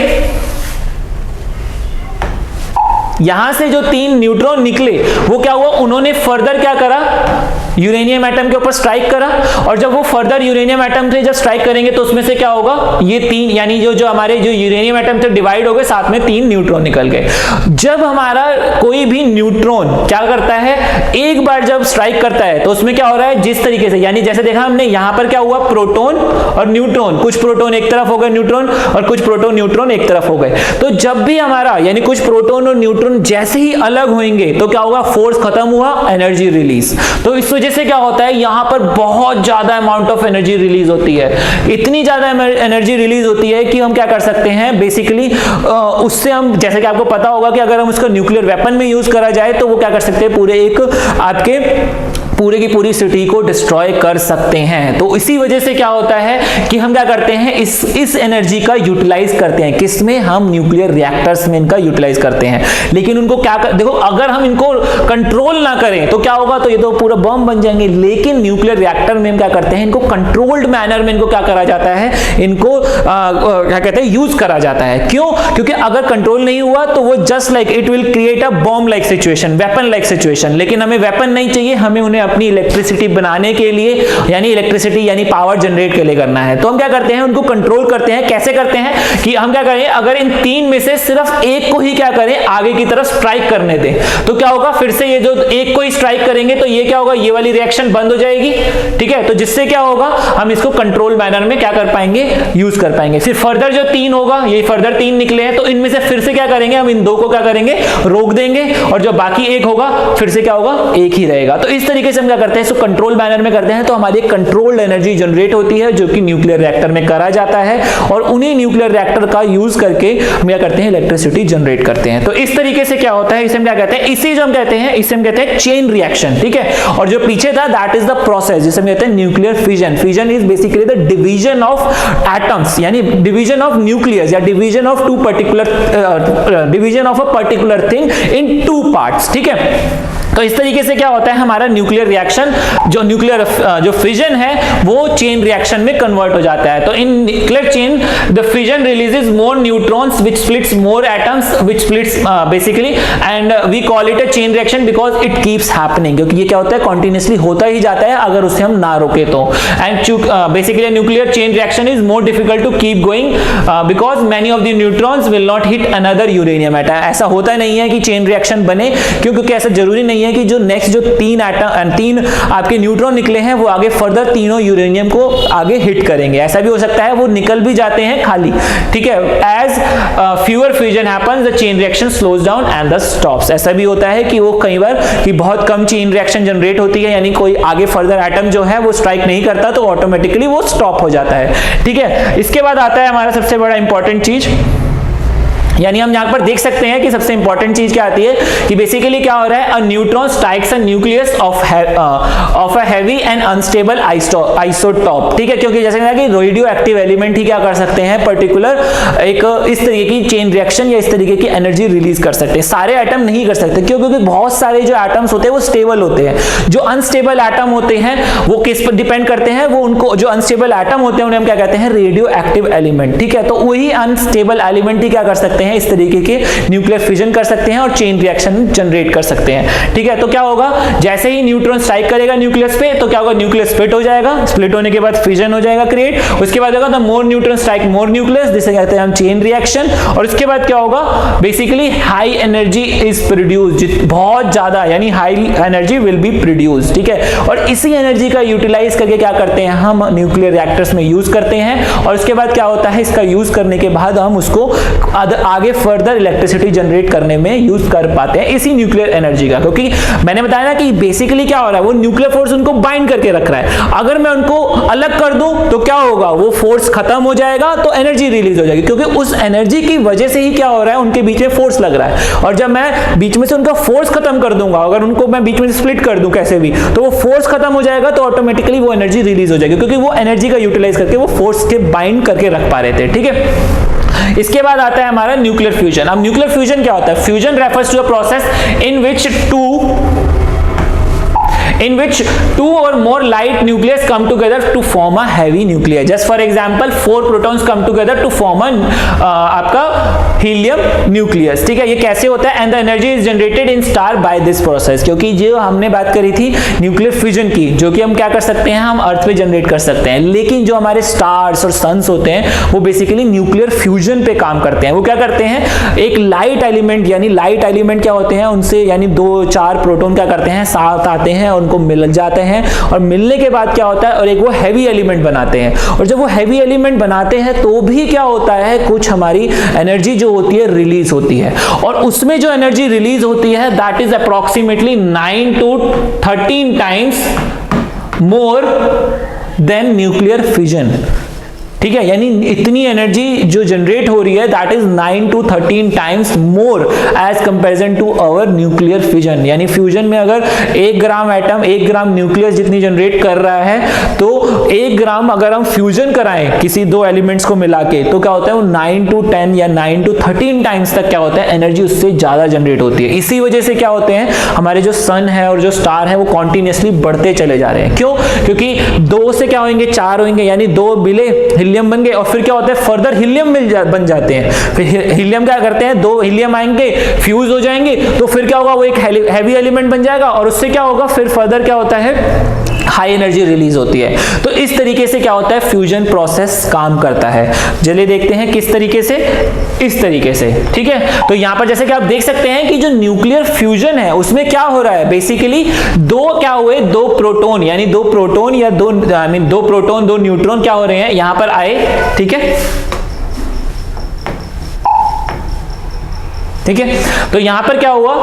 यहां से जो तीन न्यूट्रॉन निकले वो क्या हुआ, उन्होंने फर्दर क्या करा, यूरेनियम एटम के ऊपर स्ट्राइक करा, और जब वो फर्दर यूरेनियम एटम से जब स्ट्राइक करेंगे तो उसमें से क्या होगा, ये तीन यानी जो हमारे जो यूरेनियम एटम से डिवाइड हो गए, साथ में तीन न्यूट्रॉन निकल गए। जब हमारा कोई भी न्यूट्रॉन क्या करता है, एक बार जब स्ट्राइक करता है तो उसमें क्या हो रहा है, जिस तरीके से, यानी जैसे देखा हमने यहां पर क्या हुआ, प्रोटॉन और न्यूट्रॉन, कुछ प्रोटॉन एक तरफ हो गए न्यूट्रॉन, और कुछ प्रोटॉन न्यूट्रॉन एक तरफ हो गए। तो जब भी हमारा यानी कुछ प्रोटॉन और न्यूट्रॉन जैसे ही अलग होंगे तो क्या होगा, फोर्स खत्म हुआ, एनर्जी रिलीज। तो इस वजह से क्या होता है, यहां पर बहुत ज्यादा अमाउंट ऑफ एनर्जी रिलीज होती है। इतनी ज्यादा एनर्जी रिलीज होती है कि हम क्या कर सकते हैं, बेसिकली उससे हम, जैसे कि आपको पता होगा कि अगर हम उसको न्यूक्लियर वेपन में यूज करा जाए तो वो क्या कर सकते हैं, पूरे एक आपके पूरे की पूरी सिटी को डिस्ट्रॉय कर सकते हैं। तो इसी वजह से क्या होता है कि हम क्या करते हैं, इस एनर्जी का यूटिलाइज करते हैं, किसमें, हम न्यूक्लियर रिएक्टर्स में इनका यूटिलाइज करते हैं। लेकिन उनको क्या देखो, अगर हम इनको कंट्रोल ना करें तो क्या होगा, तो ये तो पूरा बम बन जाएंगे। लेकिन न्यूक्लियर रिएक्टर में हम क्या करते हैं, इनको कंट्रोल्ड मैनर में इनको क्या करा जाता है, इनको क्या कहते हैं, यूज करा जाता है। क्यों, क्योंकि अगर कंट्रोल नहीं हुआ तो वो just like it will create a bomb like situation, weapon like situation. लेकिन हमें वेपन नहीं चाहिए, हमें उन्हें अपनी इलेक्ट्रिसिटी बनाने के लिए, यानी इलेक्ट्रिसिटी यानी पावर जनरेट के लिए करना है। तो हम क्या करते हैं, उनको कंट्रोल करते हैं। कैसे करते हैं कि हम क्या करें, अगर इन तीन में से सिर्फ एक को ही क्या करें, आगे की तरफ स्ट्राइक करने दें, तो क्या होगा, फिर से ये जो एक को ही स्ट्राइक करेंगे तो ये क्या होगा, ये वाली रिएक्शन बंद हो जाएगी। ठीक है, तो जिससे क्या होगा, हम इसको कंट्रोल मैनर में क्या कर पाएंगे, यूज कर पाएंगे। फिर फर्दर जो तीन होगा, ये फर्दर तीन निकले हैं, तो इनमें से फिर से क्या करेंगे, हम इन दो को क्या करेंगे, रोक देंगे, और जो बाकी एक होगा फिर से क्या होगा, एक ही रहेगा। तो इस तरीके से हम क्या करते हैं, इसको कंट्रोल मैनर में करते हैं। तो हमारी कंट्रोल्ड एनर्जी जनरेट होती है, जो कि न्यूक्लियर रिएक्टर में करा जाता है, और उन्हीं न्यूक्लियर रिएक्टर का यूज करके हम क्या करते हैं, इलेक्ट्रिसिटी जनरेट करते हैं। तो इस तरीके से क्या होता है, इसे हम क्या कहते हैं, इसी जो हम कहते हैं, इसे हम कहते हैं चेन रिएक्शन। ठीक है, और जो पीछे था दैट इज द प्रोसेस जिसे हम कहते हैं nuclear fission. Fission is basically the division of atoms, यानी डिवीजन ऑफ न्यूक्लियस, या division of to particular division of a particular thing in two parts. ठीक है, तो इस तरीके से क्या होता है, हमारा न्यूक्लियर रिएक्शन, जो न्यूक्लियर जो फिजन है वो चेन रिएक्शन में कन्वर्ट हो जाता है। तो in nuclear chain the fission releases more neutrons which splits more atoms which splits basically, and we call it a chain reaction because it keeps happening, क्योंकि ये क्या होता है, कंटिन्यूअसली होता ही जाता है अगर उसे हम ना रोके तो। And basically nuclear chain reaction is more difficult to keep going because many of the neutrons will not hit another uranium atom. ऐसा होता नहीं है कि चेन रिएक्शन बने, क्योंकि ऐसा जरूरी नहीं है कि जो नेक्स्ट जो तीन एटम, तीन आपके न्यूट्रॉन निकले हैं, वो आगे फर्दर तीनों यूरेनियम को आगे हिट करेंगे। ऐसा भी हो सकता है वो निकल भी जाते हैं खाली। ठीक है, as fewer fusion happens the chain reaction slows down and the stops. ऐसा भी होता है कि वो कई बार कि बहुत कम चेन रिएक्शन जनरेट होती है, यानी कोई आगे फर्दर एटम जो है वो स्ट्राइक नहीं करता, तो ऑटोमेटिकली वो स्टॉप हो जाता है। ठीक है, इसके बाद आता है हमारा सबसे बड़ा इंपॉर्टेंट चीज, यानी हम यहाँ पर देख सकते हैं कि सबसे इंपॉर्टेंट चीज क्या आती है कि बेसिकली क्या हो रहा है, a neutron strikes a nucleus of a heavy and unstable isotope. ठीक है, क्योंकि जैसे कि रेडियो एक्टिव एलिमेंट ही क्या कर सकते हैं, पर्टिकुलर एक इस तरीके की चेन रिएक्शन या इस तरीके की एनर्जी रिलीज कर सकते हैं। सारे एटम नहीं कर सकते, क्यों, क्योंकि बहुत सारे जो एटम्स होते हैं वो स्टेबल होते हैं। जो अनस्टेबल एटम होते हैं वो किस पर डिपेंड करते हैं, वो उनको जो अनस्टेबल एटम होते हैं उन्हें हम क्या कहते हैं, रेडियो एक्टिव एलिमेंट। ठीक है, तो वही अनस्टेबल एलिमेंट ही क्या कर सकते हैं, इस तरीके के न्यूक्लियर फिजन कर सकते हैं और चेन रिएक्शन जनरेट कर सकते हैं। ठीक है, तो क्या होगा, जैसे ही न्यूट्रॉन स्ट्राइक करेगा न्यूक्लियस पे, तो क्या होगा, न्यूक्लियस स्प्लिट हो जाएगा, स्प्लिट होने के बाद फिजन हो जाएगा क्रिएट। उसके बाद होगा the more neutron strike more nucleus, जिसे कहते हैं हम चेन रिएक्शन। और उसके बाद क्या होगा, basically high energy is produced, बहुत ज्यादा यानी high energy will be produced. ठीक है, और इसी एनर्जी का यूटिलाइज करके क्या करते हैं, हम न्यूक्लियर रिएक्टर्स में यूज करते हैं। और उसके बाद क्या होता है, इसका यूज करने के बाद हम उसको आगे फर्दर इलेक्ट्रिसिटी जनरेट करने में यूज कर पाते हैं इसी न्यूक्लियर एनर्जी का। क्योंकि मैंने बताया ना कि बेसिकली क्या हो रहा है, वो न्यूक्लियर फोर्स उनको बाइंड करके रख रहा है। अगर मैं उनको अलग कर दूं तो क्या होगा, वो फोर्स खत्म हो जाएगा, तो एनर्जी रिलीज हो जाएगी, क्योंकि उस एनर्जी की वजह से ही क्या हो रहा है, उनके बीच में फोर्स लग रहा है। और जब मैं बीच में से उनका फोर्स खत्म कर दूंगा, अगर उनको मैं बीच में से स्प्लिट कर दूं कैसे भी, तो वो फोर्स खत्म हो जाएगा, तो ऑटोमेटिकली वो एनर्जी रिलीज हो जाएगी, क्योंकि वो एनर्जी का यूटिलाइज करके वो फोर्स के बाइंड करके रख पा रहे थे। ठीक है, इसके बाद आता है हमारा न्यूक्लियर फ्यूजन। अब न्यूक्लियर फ्यूजन क्या होता है, fusion refers to a process in which two or more light nucleus come together to form a heavy nucleus. Just for example, 4 protons come together to form a आपका helium nucleus. ठीक है, ये कैसे होता है, and the energy is generated in star by this process. क्योंकि जो हमने बात करी थी न्यूक्लियर फ्यूजन की, जो कि हम क्या कर सकते हैं, हम अर्थ पे जनरेट कर सकते हैं, लेकिन जो हमारे स्टार्स और सन्स होते हैं वो बेसिकली न्यूक्लियर फ्यूजन पे काम करते हैं। वो क्या करते हैं, एक लाइट एलिमेंट, यानी लाइट एलिमेंट क्या होते हैं, उनसे यानी 2-4 प्रोटॉन क्या करते हैं, साथ आते हैं और उनको मिल जाते हैं, और मिलने के बाद क्या होता है, और एक वो हैवी एलिमेंट बनाते हैं। और जब वो हैवी एलिमेंट बनाते हैं तो भी क्या होता है, कुछ हमारी एनर्जी जो होती है रिलीज होती है, और उसमें जो एनर्जी रिलीज होती है that is approximately 9 to 13 times more than nuclear fission. ठीक है, यानी इतनी एनर्जी जो जनरेट हो रही है that is 9 to 13 times more as comparison to our nuclear fusion. यानी फ्यूजन में अगर 1 ग्राम एटम 1 ग्राम न्यूक्लियस जितनी जनरेट कर रहा है, तो 1 ग्राम अगर हम फ्यूजन कराएं किसी 2 एलिमेंट्स को मिला के, तो क्या होता है, वो 9 to 10 या 9 to 13 टाइम्स तक क्या होता है, एनर्जी उससे ज्यादा जनरेट होती है। इसी वजह से क्या होते हैं, हमारे जो सन है और जो स्टार है वो कॉन्टिन्यूसली बढ़ते चले जा रहे हैं। क्यों, क्योंकि 2 से क्या होंगे, 4 होंगे, यानी 2 मिले हीलियम बन गए और फिर क्या होता है फर्दर हीलियम बन जाते हैं। फिर हीलियम क्या करते हैं, 2 हीलियम आएंगे, फ्यूज हो जाएंगे, तो फिर क्या होगा, वो एक हैवी एलिमेंट बन जाएगा और उससे क्या होगा, फिर फर्दर क्या होता है, हाई एनर्जी रिलीज होती है। तो इस तरीके से क्या होता है, फ्यूजन प्रोसेस काम करता है। चलिए देखते हैं किस तरीके से, इस तरीके से, ठीक है। तो यहां पर जैसे कि आप देख सकते हैं कि जो न्यूक्लियर फ्यूजन है उसमें क्या हो रहा है, बेसिकली दो क्या हुए, 2 प्रोटॉन, यानी 2 प्रोटॉन या 2 प्रोटॉन 2 न्यूट्रॉन क्या हो रहे हैं, यहां पर आए, ठीक है, ठीक है। तो यहां पर क्या हुआ,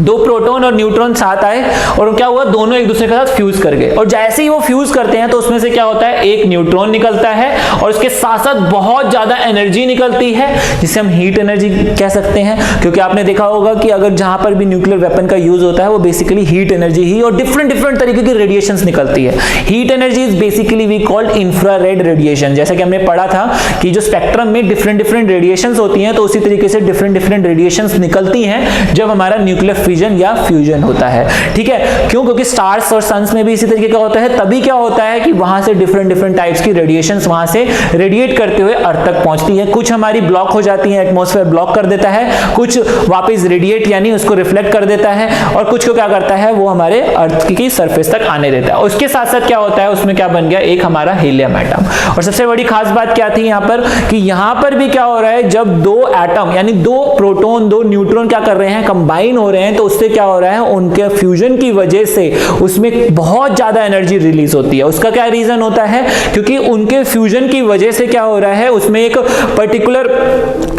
2 प्रोटॉन और न्यूट्रॉन साथ आए और क्या हुआ, दोनों एक दूसरे के साथ फ्यूज कर गए और जैसे ही वो फ्यूज करते हैं तो उसमें से क्या होता है, एक न्यूट्रॉन निकलता है और उसके साथ साथ बहुत ज्यादा एनर्जी निकलती है जिसे हम हीट एनर्जी कह सकते हैं। क्योंकि आपने देखा होगा कि अगर जहां पर भी न्यूक्लियर वेपन का यूज होता है वो बेसिकली हीट एनर्जी ही और डिफरेंट तरीके की रेडिएशंस निकलती है। Heat energy is basically we called infrared radiation. जैसा कि हमने पढ़ा था कि जो स्पेक्ट्रम में डिफरेंट रेडिएशंस होती हैं, तो उसी तरीके से डिफरेंट रेडिएशंस निकलती हैं जब हमारा न्यूक्लियर फिजन या फ्यूजन होता है, ठीक है। क्यों, क्योंकि स्टार्स और सन्स में भी इसी तरीके का होता है। तभी क्या होता है कि वहां से डिफरेंट टाइप्स की रेडिएशंस वहां से रेडिएट करते हुए अर्थ तक पहुंचती है। कुछ हमारी ब्लॉक हो जाती है, एटमॉस्फेयर ब्लॉक कर देता है, कुछ वापस रेडिएट यानी उसको रिफ्लेक्ट कर देता है और कुछ को क्या करता है, वो हमारे अर्थ की सरफेस तक आने देता है। उसके साथ साथ क्या होता है, उसमें क्या बन गया, एक हमारा हीलियम एटम। और सबसे बड़ी खास बात क्या थी यहाँ पर, कि यहाँ पर भी क्या हो रहा है, जब 2 एटम यानी 2 प्रोटॉन 2 न्यूट्रॉन क्या कर रहे हैं, कंबाइन हो रहे हैं, तो उससे क्या हो रहा है, उनके फ्यूजन की वजह से उसमें बहुत ज्यादा एनर्जी रिलीज होती है। उसका क्या रीजन होता है, क्योंकि उनके फ्यूजन की वजह से क्या हो रहा है, उसमें एक पर्टिकुलर,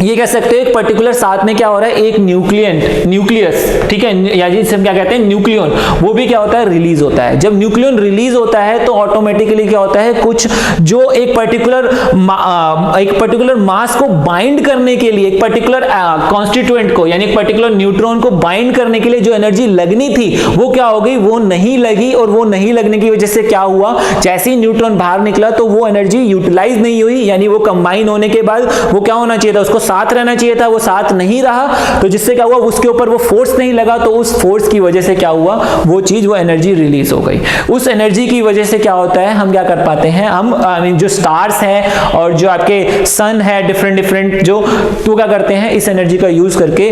ये कह सकते हैं एक पर्टिकुलर साथ में क्या हो रहा है, एक न्यूक्लियस, ठीक है, या जिसे हम क्या कहते हैं न्यूक्लियन, वो भी क्या होता है, रिलीज होता है। जब न्यूक्लियन रिलीज होता है तो ऑटोमेटिकली क्या होता है, कुछ जो एक पर्टिकुलर मास को बाइंड करने के लिए, एक पर्टिकुलर कॉन्स्टिट्यूएंट को यानी एक पर्टिकुलर न्यूट्रॉन को बाइंड करने के लिए जो एनर्जी लगनी थी वो क्या हो गई, वो नहीं लगी। और वो नहीं लगने की वजह से क्या हुआ, जैसे ही न्यूट्रॉन बाहर निकला तो वो एनर्जी यूटिलाइज नहीं हुई, यानी वो कंबाइन होने के बाद वो क्या होना चाहिए था, उसको साथ रहना चाहिए था, वो साथ नहीं रहा। तो जिससे क्या हुआ, उसके ऊपर वो फोर्स नहीं लगा, तो उस फोर्स की वजह से क्या हुआ, वो चीज, वो एनर्जी रिलीज हो गई। उस एनर्जी की वजह से क्या होता है, हम क्या कर पाते हैं, हम जो स्टार्स हैं और जो आपके सन है, डिफरेंट जो, तो क्या करते हैं, इस एनर्जी का यूज करके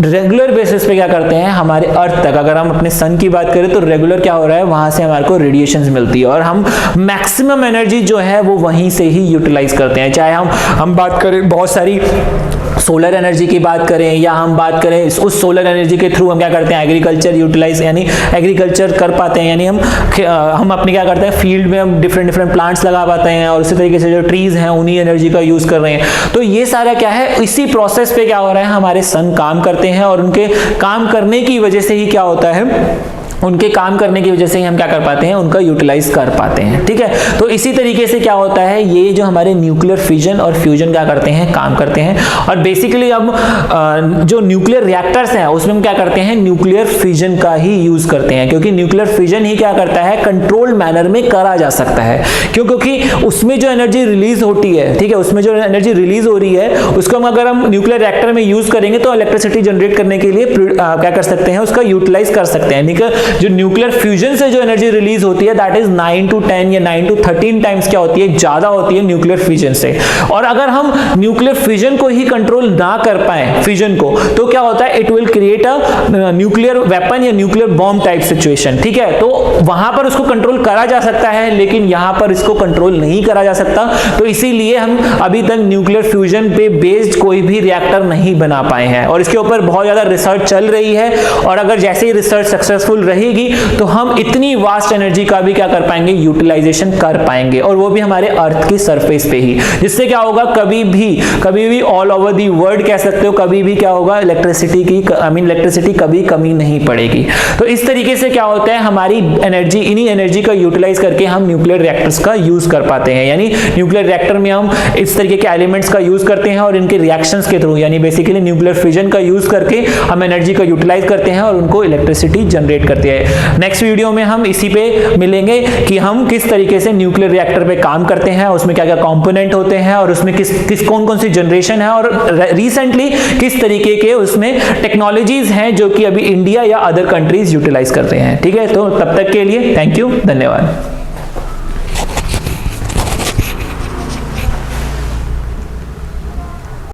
रेगुलर बेसिस पे क्या करते हैं, हमारे अर्थ तक, अगर हम अपने सन की बात करें तो रेगुलर क्या हो रहा है, वहां से हमारे को रेडिएशंस मिलती है और हम मैक्सिमम एनर्जी जो है वो वहीं से ही यूटिलाइज करते हैं। चाहे हम बात करें बहुत सारी सोलर एनर्जी की बात करें या हम बात करें उस सोलर एनर्जी के थ्रू हम क्या करते हैं, एग्रीकल्चर यूटिलाइज यानी एग्रीकल्चर कर पाते हैं, यानी हम अपने क्या करते हैं, फील्ड में हम डिफरेंट प्लांट्स लगा पाते हैं और उसी तरीके से जो ट्रीज हैं उन्हीं एनर्जी का यूज कर रहे हैं। तो ये सारा क्या है, इसी प्रोसेस पे क्या हो रहा है, हमारे सन काम करते हैं और उनके काम करने की वजह से ही क्या होता है, उनके काम करने की वजह से ही हम क्या कर पाते हैं, उनका यूटिलाइज कर पाते हैं, ठीक है। तो इसी तरीके से क्या होता है, ये जो हमारे न्यूक्लियर फिजन और फ्यूजन क्या करते हैं, काम करते हैं। और बेसिकली हम जो न्यूक्लियर रिएक्टर्स हैं उसमें हम क्या करते हैं, न्यूक्लियर फिजन का ही यूज करते हैं, क्योंकि न्यूक्लियर फिजन ही क्या करता है, कंट्रोल्ड मैनर में करा जा सकता है। क्योंकि उसमें जो एनर्जी रिलीज होती है, ठीक है, उसमें जो एनर्जी रिलीज हो रही है उसको अगर हम न्यूक्लियर रिएक्टर में यूज करेंगे तो इलेक्ट्रिसिटी जनरेट करने के लिए क्या कर सकते हैं, उसका यूटिलाइज कर सकते हैं। जो न्यूक्लियर फ्यूजन से जो एनर्जी रिलीज होती है दैट इज 9 to 10 या 9 to 13 टाइम्स क्या होती है, ज्यादा होती है न्यूक्लियर फ्यूजन से। और अगर हम न्यूक्लियर फ्यूजन को ही कंट्रोल ना कर पाए, फ्यूजन को, तो क्या होता है, it will create a nuclear weapon या न्यूक्लियर बॉम्ब टाइप सिचुएशन, ठीक है। तो वहां पर उसको कंट्रोल करा जा सकता है लेकिन यहां पर इसको कंट्रोल नहीं करा जा सकता। तो इसीलिए हम अभी तक न्यूक्लियर फ्यूजन पे बेस्ड कोई भी रिएक्टर नहीं बना पाए हैं और इसके ऊपर बहुत ज्यादा रिसर्च चल रही है। और अगर जैसे ही रिसर्च सक्सेसफुल रहेगी तो हम इतनी वास्ट एनर्जी का भी क्या कर पाएंगे, यूटिलाइजेशन कर पाएंगे, और वो भी हमारे अर्थ की सरफेस पे ही। जिससे क्या होगा, कभी भी ऑल ओवर दी वर्ल्ड कह सकते हो, कभी भी क्या होगा, इलेक्ट्रिसिटी कभी कमी नहीं पड़ेगी। तो इस तरीके से क्या होता है, हमारी एनर्जी, इन्हीं एनर्जी का यूटिलाइज करके हम न्यूक्लियर रिएक्टर्स का यूज कर पाते हैं। यानी न्यूक्लियर रिएक्टर में हम इस तरीके के एलिमेंट्स का यूज करते हैं और इनके रिएक्शंस के थ्रू, यानी बेसिकली न्यूक्लियर फ्यूजन का यूज करके हम एनर्जी का यूटिलाइज करते हैं और उनको इलेक्ट्रिसिटी जनरेट करते हैं। नेक्स्ट वीडियो में हम इसी पे मिलेंगे कि हम किस तरीके से न्यूक्लियर रिएक्टर पे काम करते हैं, उसमें क्या क्या कंपोनेंट होते हैं और उसमें किस कौन सी जनरेशन है और रिसेंटली किस तरीके के उसमें टेक्नोलॉजीज हैं जो कि अभी इंडिया या अदर कंट्रीज यूटिलाइज कर रहे हैं। ठीक है, तो तब तक के लिए थैंक यू, धन्यवाद।